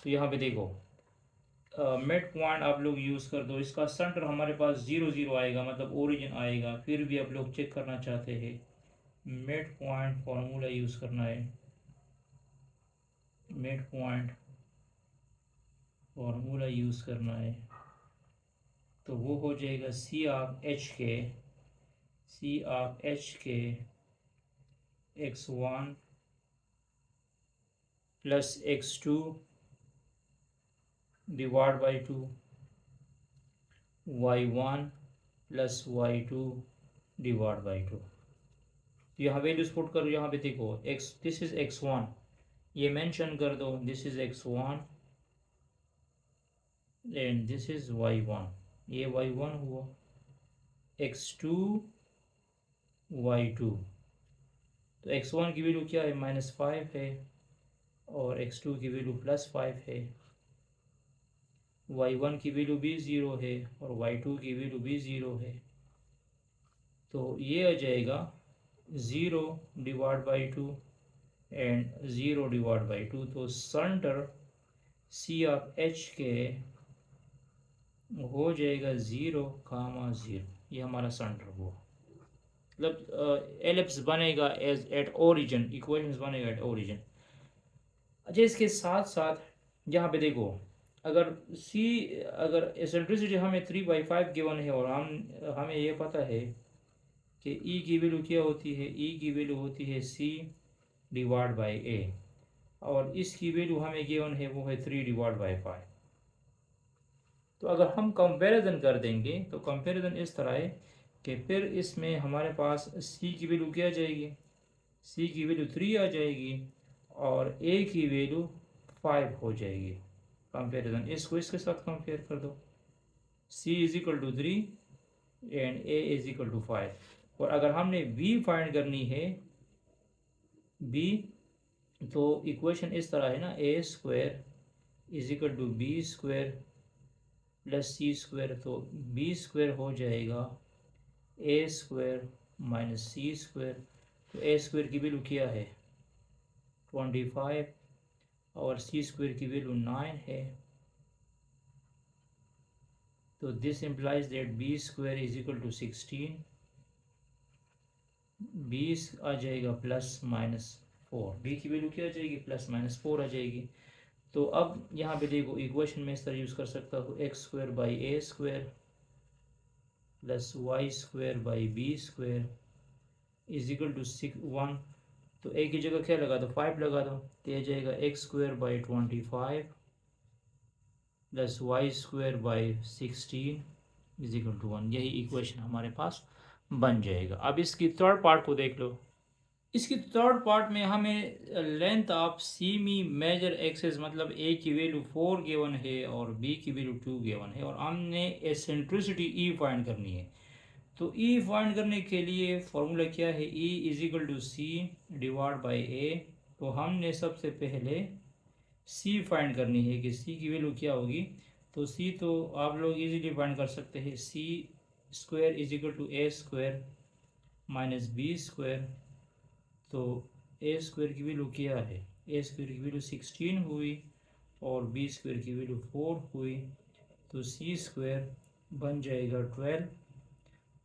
तो यहाँ पे देखो मिड पॉइंट आप लोग यूज़ कर दो, इसका सेंटर हमारे पास 0 0 आएगा, मतलब ओरिजिन आएगा। फिर भी आप लोग चेक करना चाहते हैं, मिड पॉइंट फार्मूला यूज़ करना है। मिड पॉइंट फार्मूला यूज़ करना है तो वो हो जाएगा सी ऑफ एच के x1 plus x2 divide by 2, y1 plus y2 divide by 2। यहाँ वैल्यूज पुट करो, यहाँ पे देखो x, दिस इज x1, ये मेंशन कर दो, this is x1 and this is y1, ये y1 हुआ, x2 y2। तो x1 की वैल्यू क्या है, -5 है और x2 की वैल्यू +5 है, y1 की वैल्यू भी 0 है और y2 की वैल्यू भी 0 है। तो ये आ जाएगा 0 divide by 2 and 0 divide by 2। तो सेंटर सी ऑफ एच के हो जाएगा 0, 0। ये हमारा सेंटर हुआ, मतलब एलिप्स बनेगा एज एट ओरिजिन, इक्वेशंस बनेगा एट ओरिजिन। अच्छा, इसके साथ साथ यहाँ पे देखो, अगर एसेंट्रिसिटी हमें 3/5 गिवन है और हमें ये पता है कि ई की वैल्यू क्या होती है, ई की वैल्यू होती है सी डिवाइड बाई ए और इसकी वैल्यू हमें गिवन है वो है 3 डिवाइड बाई 5। तो अगर हम कंपैरिजन कर देंगे तो कंपैरिजन इस तरह है कि फिर इसमें हमारे पास सी की वैल्यू क्या आ जाएगी, सी की वैल्यू 3 आ जाएगी और ए की वैल्यू 5 हो जाएगी। कंपैरिजन इसको इसके साथ कंपेयर कर दो, C is equal to 3 and A is equal to 5। और अगर हमने बी फाइंड करनी है, बी, तो इक्वेशन इस तरह है ना, A square is equal to B square plus C square. तो बी स्क्वायर हो जाएगा ए स्क्वायर माइनस सी स्क्वायर। तो ए स्क्वायर की वैल्यू क्या है 25 और सी स्क्वायर की वैल्यू 9 है। तो this implies that b square is equal to 16, 20 आ जाएगा प्लस माइनस 4, बी की वैल्यू क्या आ जाएगी प्लस माइनस 4 आ जाएगी। तो अब यहाँ पे देखो इक्वेशन में इस तरह यूज़ कर सकता हूँ, x square by a square plus y square by b square is equal to 1। तो ए की जगह क्या लगा दो 5 लगा दो, तो ये जाएगा x square by 25 plus y square by 16 is equal to 1। यही इक्वेशन हमारे पास बन जाएगा। अब इसकी थर्ड पार्ट को देख लो। इसकी थर्ड पार्ट में हमें length of semi major axis, मतलब ए की वैल्यू 4 गिवन है और बी की वैल्यू 2 गिवन है और हमने एसेंट्रिसिटी ई फाइंड करनी है। तो ई फाइंड करने के लिए फॉर्मूला क्या है, E is equal to C divide by ए। तो हमने सबसे पहले सी फाइंड करनी है कि सी की वैल्यू क्या होगी। तो सी तो आप लोग इजीली फाइंड कर सकते हैं, C square is equal to A square minus B square. तो ए स्क्वायर की वैल्यू क्या है, ए स्क्वायर की वैल्यू 16 हुई और बी स्क्वायर की वैल्यू 4 हुई। तो सी स्क्वायर बन जाएगा 12।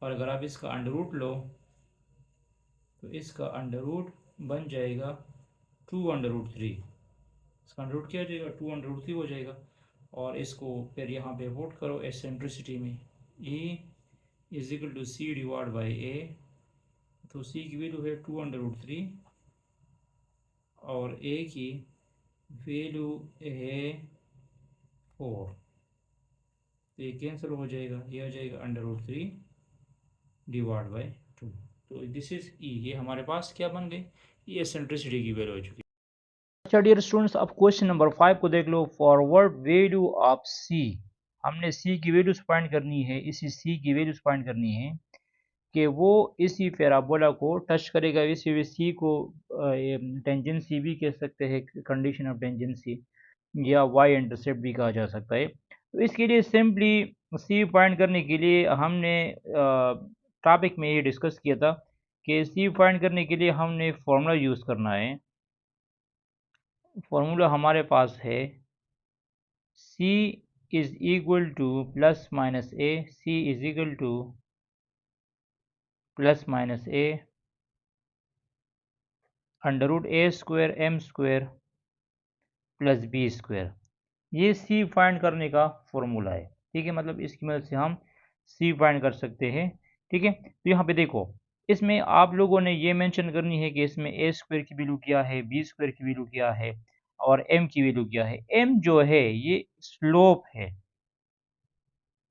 और अगर आप इसका अंडर रूट लो तो इसका अंडर रूट बन जाएगा 2 अंडर रूट 3। इसका अंडर रूट क्या हो जाएगा 2 अंडर रूट 3 हो जाएगा। और इसको फिर यहाँ पे पुट करो एसेंट्रिसिटी में, E is equal to C divide by ए। तो सी की वैल्यू है 2 अंडर रूट 3 और ए की वैल्यू है 4। तो ये कैंसिल हो जाएगा, ये हो जाएगा अंडर रूट 3 डिवाइड बाई 2। तो दिस इज ई, ये हमारे पास क्या बन गई, ये एसेंट्रिसिटी की वैल्यू हो चुकी है। अच्छा डियर स्टूडेंट्स, अब क्वेश्चन नंबर 5 को देख लो। फॉरवर्ड वैल्यू ऑफ सी, हमने सी की वैल्यूज फाइंड करनी है, इसी सी की वैल्यूज फाइंड करनी है कि वो इसी पैराबोला को टच करेगा। इसी सी को टेंजेंसी भी कह सकते हैं, कंडीशन ऑफ टेंजेंसी, या वाई इंटरसेप्ट भी कहा जा सकता है। तो इसके लिए सिंपली सी फाइंड करने के लिए हमने टॉपिक में ये डिस्कस किया था कि सी फाइंड करने के लिए हमने फॉर्मूला यूज़ करना है। फॉर्मूला हमारे पास है C is equal to plus minus A, C is equal to plus minus A under root A square M square plus B square. ये सी फाइंड करने का फॉर्मूला है, ठीक है। मतलब इसकी मदद से हम सी फाइंड कर सकते हैं, ठीक है। तो यहाँ पे देखो, इसमें आप लोगों ने ये मेंशन करनी है कि इसमें ए स्क्वायर की वैल्यू क्या है, बी स्क्वायर की वैल्यू क्या है और एम की वैल्यू क्या है। एम जो है ये स्लोप है,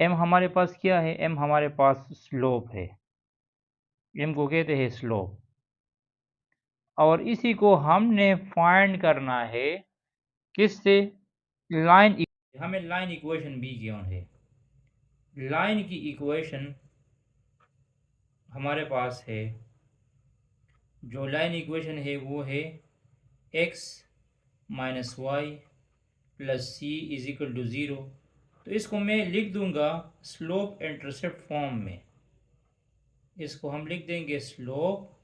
एम हमारे पास क्या है, एम हमारे पास स्लोप है, एम को कहते हैं स्लोप। और इसी को हमने फाइंड करना है किससे, लाइन, हमें लाइन इक्वेशन भी गिवन है। लाइन की इक्वेशन हमारे पास है, जो लाइन इक्वेशन है वो है x minus y plus c is equal to 0। तो इसको मैं लिख दूंगा स्लोप इंटरसेप्ट फॉर्म में, इसको हम लिख देंगे स्लोप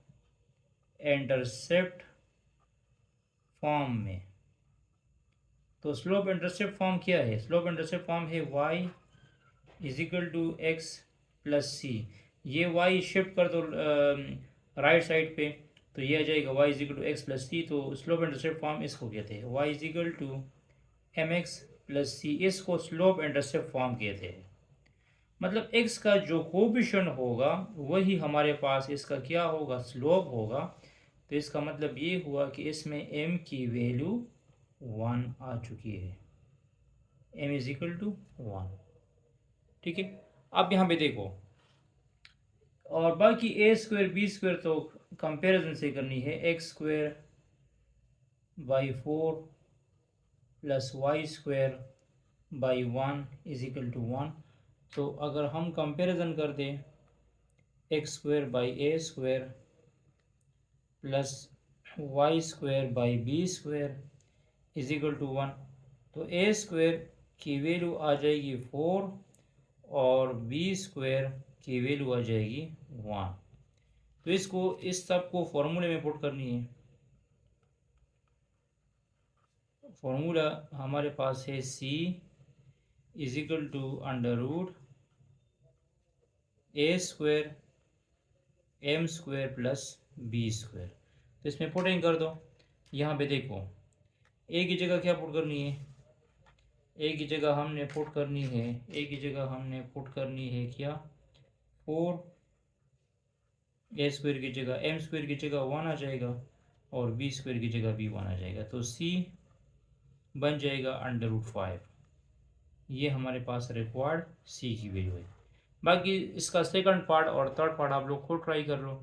इंटरसेप्ट फॉर्म में। तो स्लोप इंटरसेप्ट फॉर्म क्या है, स्लोप इंटरसेप्ट फॉर्म है y is equal to X plus C. ये y शिफ्ट कर दो राइट साइड पे, तो ये आ जाएगा y is equal to X plus C. तो स्लोप इंटरसेप्ट फॉर्म इसको कहते हैं, y is equal to M X plus C, इसको स्लोप इंटरसेप्ट फॉर्म कहते हैं। मतलब x का जो कोफिशिएंट होगा वही हमारे पास इसका क्या होगा, स्लोप होगा। तो इसका मतलब ये हुआ कि इसमें m की वैल्यू 1 आ चुकी है, m इज इक्वल टू 1। ठीक है। अब यहाँ पे देखो, और बाकी ए स्क्वायर बी स्क्वायर तो कंपैरिजन से करनी है। X square by 4 plus y square by 1 is equal to 1। तो अगर हम कंपैरिजन कर दें, x square by a square plus y square by b square is equal to 1, तो ए स्क्वायर की वैल्यू आ जाएगी 4 और बी स्क्वायर की वैल्यू आ जाएगी 1। तो इसको, इस सब को फॉर्मूले में पुट करनी है। फॉर्मूला हमारे पास है C is equal to under root A square M square plus B square. तो इसमें पुटिंग कर दो। यहाँ पे देखो, ए की जगह क्या पुट करनी है, ए की जगह हमने पुट करनी है, ए की जगह हमने पुट करनी है क्या, 4, ए स्क्वायर की जगह एम स्क्वायर की जगह 1 आ जाएगा और बी स्क्वायर की जगह भी 1 आ जाएगा। तो सी बन जाएगा अंडर रूट 5। ये हमारे पास रिक्वायर्ड सी की वैल्यू है। बाकी इसका सेकंड पार्ट और थर्ड पार्ट आप लोग खुद ट्राई कर लो।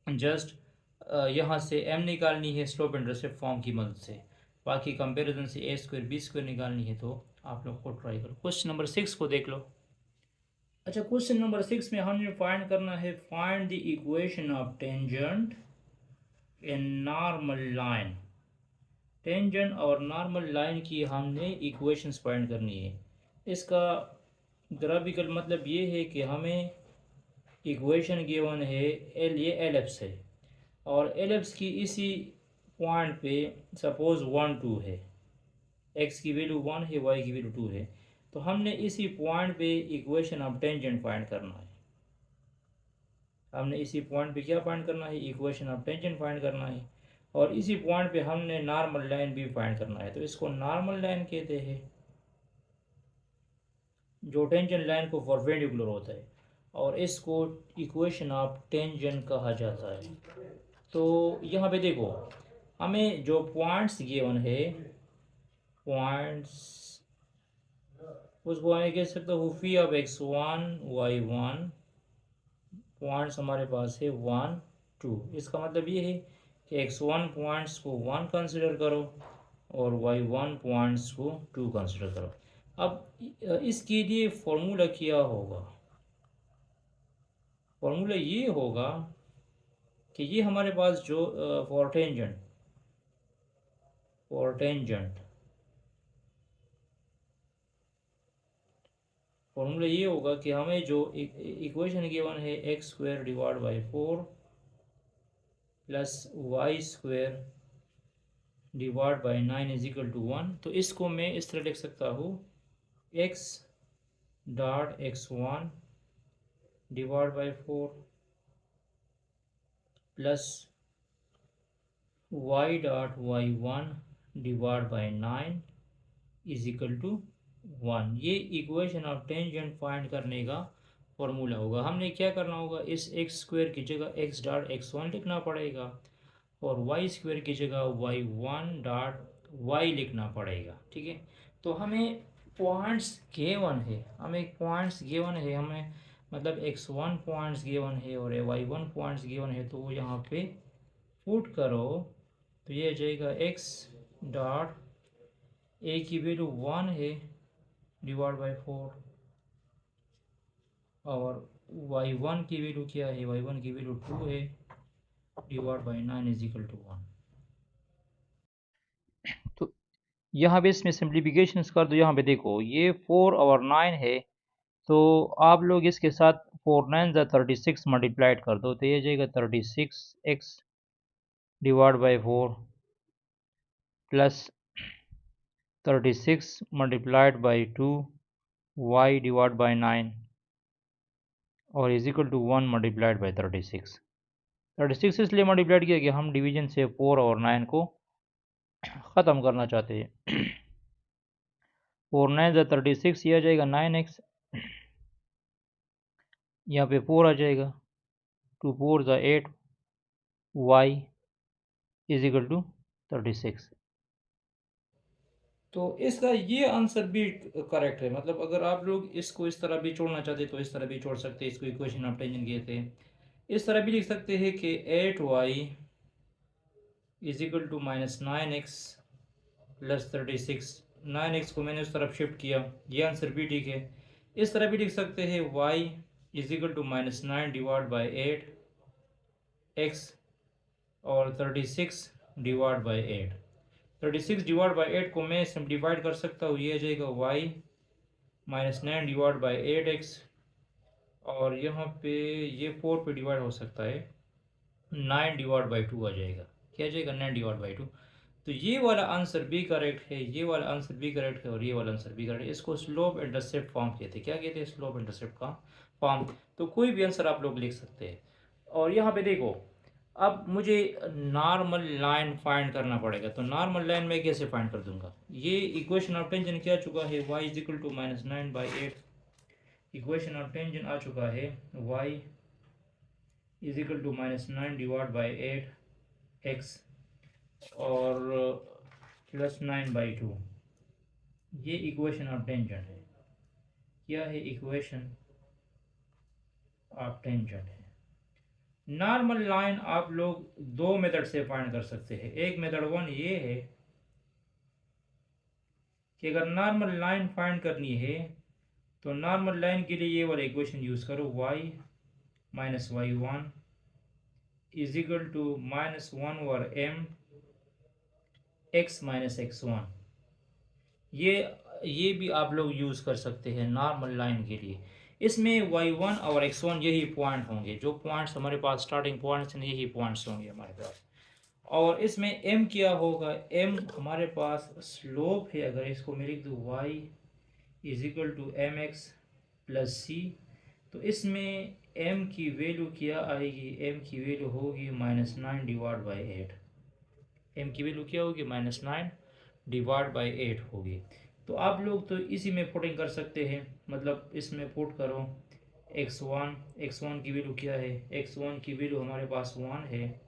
जस्ट यहाँ से m निकालनी है स्लोप इंटरसेप्ट फॉर्म की मदद से। बाकी कंपैरिजन से ए स्क्वायर बी स्क्वायर निकालनी है, तो आप लोग खुद ट्राई करो। क्वेश्चन नंबर 6 को देख लो। अच्छा, क्वेश्चन नंबर 6 में हमने फाइंड करना है, find the equation of tangent in normal line. Tangent और नॉर्मल लाइन की हमने इक्वेशंस फाइंड करनी है। इसका ग्राफिकल मतलब ये है कि हमें इक्वेशन गिवन है, एल ये एलिप्स है और एलिप्स की इसी पॉइंट पे सपोज 1 2 है, एक्स की वैल्यू 1 है, वाई की वैल्यू 2 है, तो हमने इसी पॉइंट पे इक्वेशन ऑफ टेंजेंट फाइंड करना है। हमने इसी पॉइंट पे क्या फाइंड करना है, इक्वेशन ऑफ टेंजेंट फाइंड करना है। और इसी पॉइंट पे हमने नॉर्मल लाइन भी फाइंड करना है। तो इसको नॉर्मल लाइन कहते हैं, जो टेंजेंट लाइन को परपेंडिकुलर होता है, और इसको इक्वेशन ऑफ टेंजेंट कहा जाता है। तो यहाँ पे देखो, हमें जो पॉइंट्स गिवन है, पॉइंट्स, उसको हमें कह सकते हो फी ऑफ x1 y1। पॉइंट्स हमारे पास है 1 2। इसका मतलब ये है कि x1 पॉइंट्स को 1 कंसिडर करो और y1 पॉइंट्स को 2 कंसिडर करो। अब इसके लिए फॉर्मूला क्या होगा, फॉर्मूला ये होगा कि ये हमारे पास जो फॉर टेंजेंट फॉर्मूला ये होगा कि हमें जो इक्वेशन गिवन है, x square divide by 4 plus y square divide by 9 is equal to 1। तो इसको मैं इस तरह लिख सकता हूँ, x dot x1 divide by 4 plus y dot y1 divide by 9 is equal to 1। ये इक्वेशन ऑफ टेंजेंट फाइंड करने का फॉर्मूला होगा। हमने क्या करना होगा, इस एक्स स्क्वायर की जगह एक्स डॉट x1 लिखना पड़ेगा और वाई स्क्वायर की जगह y1 डॉट वाई लिखना पड़ेगा। ठीक है। तो हमें पॉइंट्स गिवन है, हमें मतलब x1 पॉइंट्स गिवन है और y1 पॉइंट्स गिवन है, तो वो यहाँ पे पुट करो। तो ये आ जाएगा x डॉट ए की वैल्यू 1 है डिवाइड बाई 4 और y1 की वैल्यू क्या है, y1 की वैल्यू 2 है divide by 9 is equal to 1। तो यहाँ पे इसमें सिंप्लीफिकेशन कर दो। यहाँ पे देखो, ये 4 और 9 है, तो आप लोग इसके साथ 4 9 36 मल्टीप्लाइड कर दो, तो ये जाएगा 36x divide by 4 plus 36 multiplied by 2 y divide by 9 और is equal to 1 multiplied by 36 इसलिए मल्टीप्लाइड किया कि हम डिवीजन से 4 और 9 को ख़त्म करना चाहते हैं। 4 9 36, ये आ जाएगा 9x, यहाँ पे 4 आ जाएगा, 2 4 8, y इज इक्वल टू 36। तो इसका ये आंसर भी करेक्ट है। मतलब अगर आप लोग इसको इस तरह भी छोड़ना चाहते तो इस तरह भी छोड़ सकते हैं, इसको इक्वेशन ऑफ टेंजेंट कहते हैं। इस तरह भी लिख सकते हैं कि 8y is equal to -9x plus 36। 9x को मैंने उस तरफ शिफ्ट किया, ये आंसर भी ठीक है। इस तरह भी लिख सकते हैं y is equal to -9 divide by 8x और 36 डिवाइड बाई 8। 36 डिवाइड बाई 8 को मैं सिम्प्लीफाइड कर सकता हूँ, ये आ जाएगा y -9 डिवाइड बाई 8x, और यहाँ पे ये 4 पे डिवाइड हो सकता है, 9 डिवाइड बाई 2 आ जाएगा। क्या आ जाएगा? 9 डिवाइड बाई 2। तो ये वाला आंसर भी करेक्ट है, ये वाला आंसर भी करेक्ट है, और ये वाला आंसर भी करेक्ट है। इसको स्लोप इंटरसेप्ट फॉर्म कहते हैं। क्या कहते हैं? स्लोप इंटरसेप्ट का फॉर्म। तो कोई भी आंसर आप लोग लिख सकते हैं। और यहाँ पे देखो, अब मुझे नॉर्मल लाइन फाइंड करना पड़ेगा। तो नॉर्मल लाइन में कैसे फाइंड कर दूंगा? ये इक्वेशन ऑफ टेंजेंट क्या चुका है? y is equal to -9/8। Equation of tangent आ चुका है y is equal to -9 divide by 8x और +9/2। ये इक्वेशन ऑफ टेंजेंट है। क्या है? इक्वेशन ऑफ टेंजेंट है। नॉर्मल लाइन आप लोग दो मेथड से फाइंड कर सकते हैं। एक मेथड वन ये है कि अगर नॉर्मल लाइन फाइंड करनी है तो नॉर्मल लाइन के लिए ये वाला इक्वेशन यूज करो, y minus y1 is equal to -1/m x minus x1। ये भी आप लोग यूज कर सकते हैं नॉर्मल लाइन के लिए। इसमें y1 और x1 यही पॉइंट होंगे, जो पॉइंट्स हमारे पास स्टार्टिंग पॉइंट्स हैं यही पॉइंट्स होंगे हमारे पास। और इसमें m क्या होगा? m हमारे पास स्लोप है। अगर इसको मैं लिख दूँ y is equal to mx plus C, तो इसमें m की वैल्यू क्या आएगी? m की वैल्यू होगी -9 डिवाइड बाई 8। m की वैल्यू क्या होगी? -9 डिवाइड बाई 8 होगी। तो आप लोग तो इसी में पुटिंग कर सकते हैं, मतलब इसमें पुट करो x1 की वैल्यू क्या है? x1 की वैल्यू हमारे पास 1 है,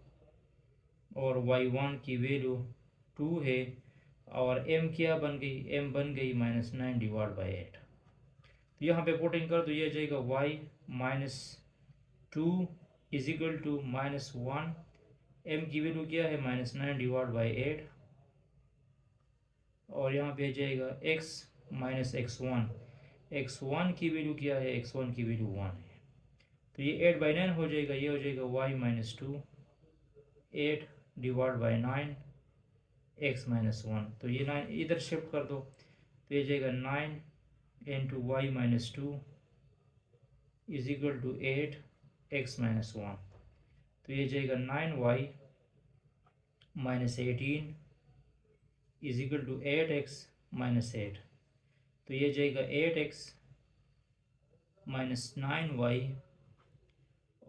और y1 की वैल्यू 2 है, और m क्या बन गई? m बन गई -9 डिवाइड बाई 8। तो यहाँ पे पुटिंग कर तो ये जाएगा y -2 is equal to -1, m की वैल्यू क्या है? -9 डिवाइड बाई 8, और यहाँ पे जाएगा x माइनस x1 की वैल्यू क्या है? x1 की वैल्यू 1 है। तो ये 8/9 हो जाएगा, ये हो जाएगा y -2 8 डिवाइड बाई 9 x -1। तो ये 9 इधर शिफ्ट कर दो, तो ये जाएगा 9 into y -2 is equal to 8 x -1। तो ये जाएगा 9y -18 is equal to 8x -8। तो ये जाएगा 8x -9y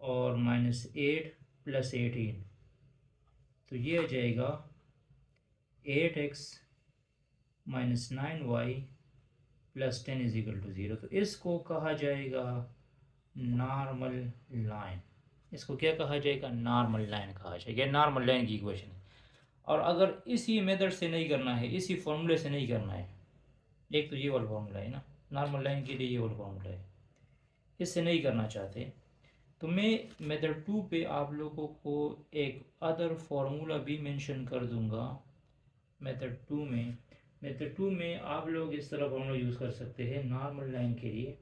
और -8 प्लस 18। तो ये आ जाएगा 8x -9y plus 10 is equal to 0। तो इसको कहा जाएगा नॉर्मल लाइन। इसको क्या कहा जाएगा? नॉर्मल लाइन कहा जाएगा। नॉर्मल लाइन की इक्वेशन है। और अगर इसी मेथड से नहीं करना है, इसी फॉर्मूले से नहीं करना है, एक तो ये वाला फॉर्मूला है ना, नॉर्मल लाइन के लिए ये वाला फॉर्मूला है, इससे नहीं करना चाहते तो मैं मेथड 2 पे आप लोगों को एक अदर फार्मूला भी मेंशन कर दूंगा। मेथड 2 में आप लोग इस तरह फार्मूला यूज़ कर सकते हैं नॉर्मल लाइन के लिए।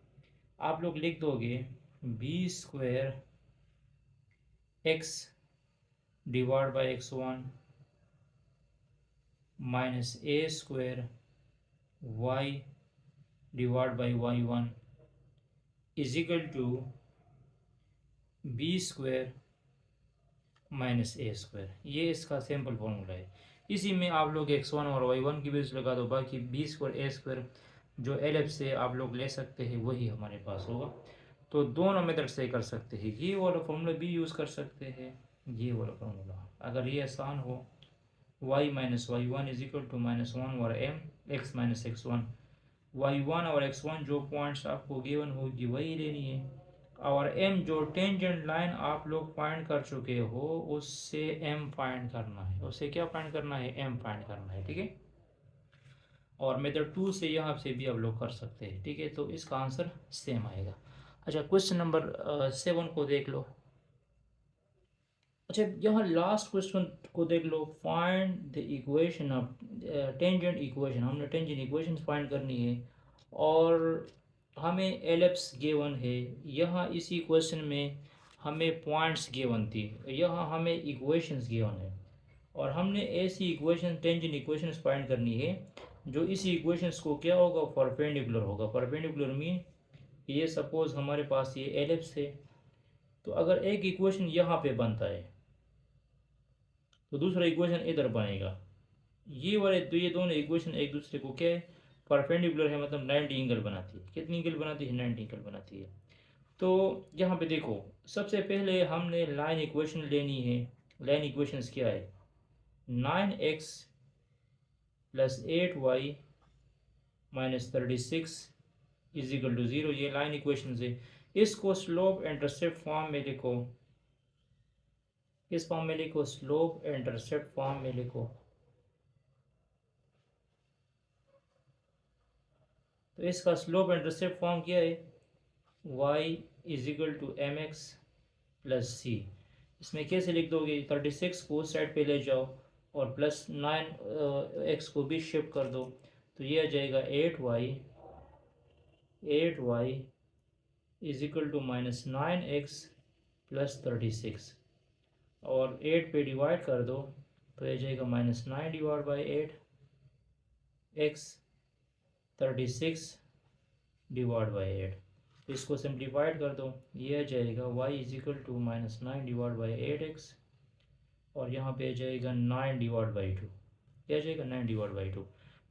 आप लोग लिख दोगे b² x divide by x1 minus a² y divide by y1 is equal to b² minus a²। ये इसका सिंपल फार्मूला है। इसी में आप लोग x1 और y1 की वैल्यूज लगा दो, बाकी b² a² जो LF से आप लोग ले सकते हैं वही हमारे पास होगा। तो दोनों मेथड से कर सकते हैं, ये वाला फार्मूला भी यूज़ कर सकते हैं, ये वाला फार्मूला। अगर ये आसान हो, y minus y1 is equal to -1 और m x minus x1। y1 और x1 जो पॉइंट्स आपको गिवन होगी वही लेनी है, और m जो टेंजेंट लाइन आप लोग फाइंड कर चुके हो उससे m फाइंड करना है। उससे क्या फाइंड करना है? m फाइंड करना है। ठीक है। और मेथड 2 से यहाँ से भी आप लोग कर सकते हैं, ठीक है। तो इसका आंसर सेम आएगा। अच्छा, क्वेश्चन नंबर 7 को देख लो। अच्छा, यहाँ लास्ट क्वेश्चन को देख लो। Find the equation of tangent equation. हमने टेंजेंट इक्वेशन फाइंड करनी है और हमें एलिप्स गिवन है। यहाँ इसी क्वेश्चन में हमें पॉइंट्स गिवन थी, यहाँ हमें इक्वेशंस गिवन है और हमने ऐसी इक्वेशन टेंजेंट इक्वेशंस फाइंड करनी है जो इसी इक्वेशंस को क्या होगा, परपेंडिकुलर होगा। परपेंडिकुलर मीन ये सपोज हमारे पास ये एलिप्स है, तो अगर एक इक्वेशन यहाँ पे बनता है तो दूसरा इक्वेशन इधर बनेगा। ये वाले तो ये दोनों इक्वेशन एक दूसरे को क्या है, परपेंडिकुलर है, मतलब 90 एंगल बनाती है। कितनी एंगल बनाती है, 90 एंगल बनाती है। तो यहाँ पे देखो, सबसे पहले हमने लाइन इक्वेशन लेनी है। लाइन इक्वेशंस क्या है, 9x plus 8y minus 36 is equal to 0। ये लाइन इक्वेशन है। इसको स्लोप इंटरसेप्ट फॉर्म में लिखो। इस फॉर्म में लिखो, स्लोप इंटरसेप्ट फॉर्म में लिखो। तो इसका स्लोप इंटरसेप्ट फॉर्म क्या है, y is equal to M X plus C. इसमें कैसे लिख दोगे, 36 को उस साइड पे ले जाओ और प्लस 9x को भी शिफ्ट कर दो, तो ये आ जाएगा 8y is equal to minus 9x plus 36 और 8 पे डिवाइड कर दो तो ये जाएगा minus 9 divide by 8 x 36 divide by 8। तो इसको सिंप्लीफाइड कर दो, ये आ जाएगा y is equal to minus 9 divide by 8x और यहाँ पे आ जाएगा 9 डिवाइड बाई 2। क्या आ जाएगा, 9 डिवाइड बाई 2।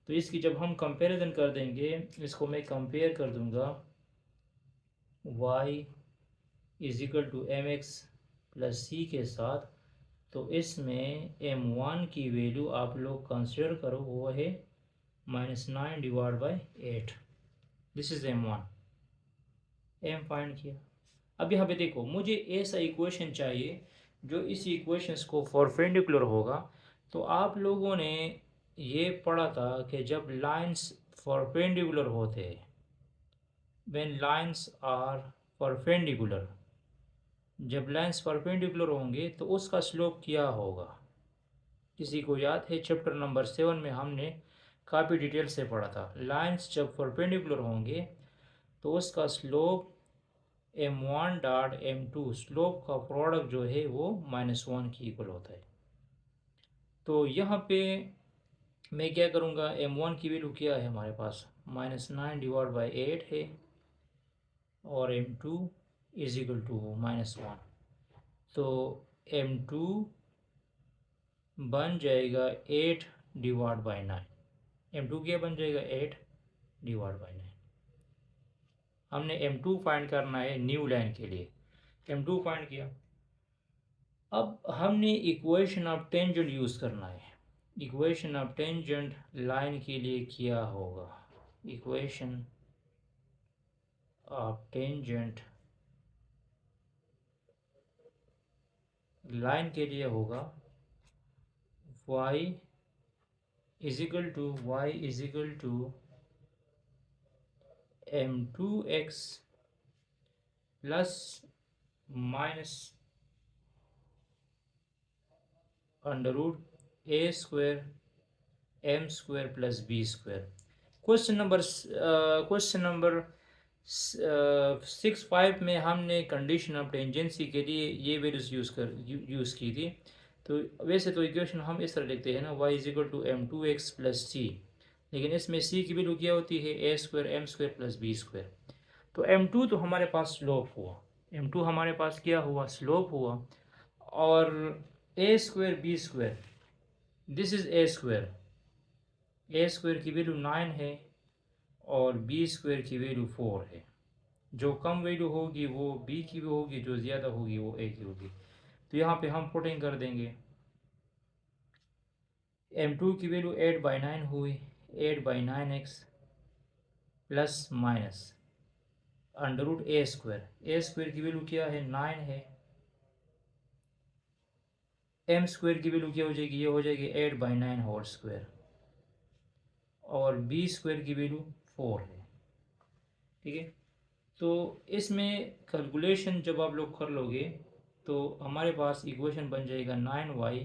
तो इसकी जब हम कंपैरिजन कर देंगे, इसको मैं कंपेयर कर दूंगा y is equal to M X plus C के साथ, तो इसमें m1 की वैल्यू आप लोग कंसिडर करो, वो है minus 9 divide by 8। This is m1, m find किया। अब यहाँ पे देखो, मुझे ऐसा इक्वेशन चाहिए जो इस इक्वेशंस को परपेंडिकुलर होगा। तो आप लोगों ने ये पढ़ा था कि जब लाइंस परपेंडिकुलर होते हैं, व्हेन लाइंस आर परपेंडिकुलर, जब लाइंस परपेंडिकुलर होंगे तो उसका स्लोप क्या होगा। किसी को याद है, चैप्टर नंबर 7 में हमने काफ़ी डिटेल से पढ़ा था। लाइंस जब परपेंडिकुलर होंगे तो उसका slope m1 dot m2, slope का प्रोडक्ट जो है वो -1 की इक्वल होता है। तो यहाँ पे मैं क्या करूँगा, m1 की वैल्यू क्या है हमारे पास, -9 डिवाइड बाई 8 है और m2 इज इक्वल टू -1। तो m2 बन जाएगा 8 डिवाइड बाई 9। m2 क्या बन जाएगा, 8 डिवाइड बाई 9। हमने m2 फाइंड करना है न्यू लाइन के लिए। m2 फाइंड किया। अब हमने इक्वेशन ऑफ टेंजेंट यूज़ करना है। इक्वेशन ऑफ टेंजेंट लाइन के लिए क्या होगा, इक्वेशन ऑफ टेंजेंट लाइन के लिए होगा y is equal to m2x plus minus under root a square m square plus b square. Question number 6.5 में हमने कंडीशन ऑफ टेंजेंसी के लिए ये वैल्यूज यूज़ की थी। तो वैसे तो इक्वेशन हम इस तरह लिखते हैं ना, y is equal to m2x plus C, लेकिन इसमें c की वैल्यू क्या होती है, a square m square plus b square. तो m2 तो हमारे पास स्लोप हुआ, m2 हमारे पास क्या हुआ, स्लोप हुआ। और a square b square, this is a square, a square की वैल्यू 9 है और b स्क्वायर की वैल्यू 4 है। जो कम वैल्यू होगी वो b की भी होगी, जो ज़्यादा होगी वो a की होगी। तो यहाँ पे हम पुटिंग कर देंगे, m2 की वैल्यू 8/9 हुई, 8/9x plus minus under root a square की वैल्यू क्या है, 9 है। m स्क्वायर की वैल्यू क्या हो जाएगी, ये हो जाएगी 8/9 होल स्क्वायर और बी स्क्वायर की वैल्यू 4 है। ठीक है, तो इसमें कैलकुलेशन जब आप लोग कर लोगे तो हमारे पास इक्वेशन बन जाएगा 9y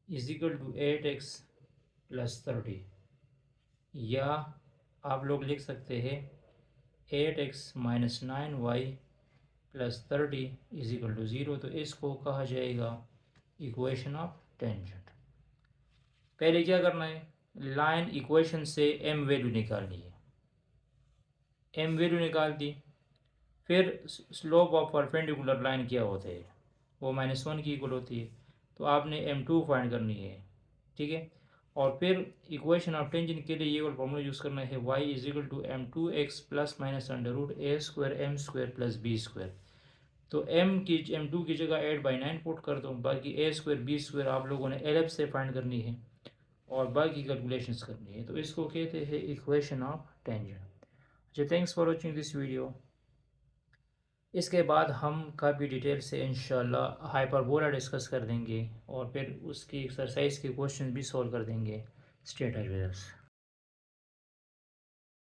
is equal to 8x plus 30, या आप लोग लिख सकते हैं 8x minus 9y plus 30 is equal to 0। तो इसको कहा जाएगा इक्वेशन ऑफ टेंजेंट। पहले क्या करना है, लाइन इक्वेशन से m वैल्यू निकालनी है। m वैल्यू निकाल दी, फिर स्लोप ऑफ परपेंडिकुलर लाइन क्या होते हैं, वो -1 की इक्वल होती है, तो आपने m2 फाइंड करनी है। ठीक है, और फिर इक्वेशन ऑफ टेंजेंट के लिए ये वाला फॉर्मूला यूज़ करना है y is equal to m2x plus minus under root a square m square plus b square. तो m2 की जगह 8/9 पुट कर दो, बाकी a स्क्वायर b स्क्वायर आप लोगों ने एलएफ से फाइंड करनी है और बाकी कैलकुलेशंस करनी है। तो इसको कहते हैं इक्वेशन ऑफ टेंजेंट। अच्छा, thanks for watching this video. इसके बाद हम काफ़ी डिटेल से इंशाल्लाह हाइपरबोला डिस्कस कर देंगे और फिर उसकी एक्सरसाइज के क्वेश्चन भी सॉल्व कर देंगे। Stay attach with us.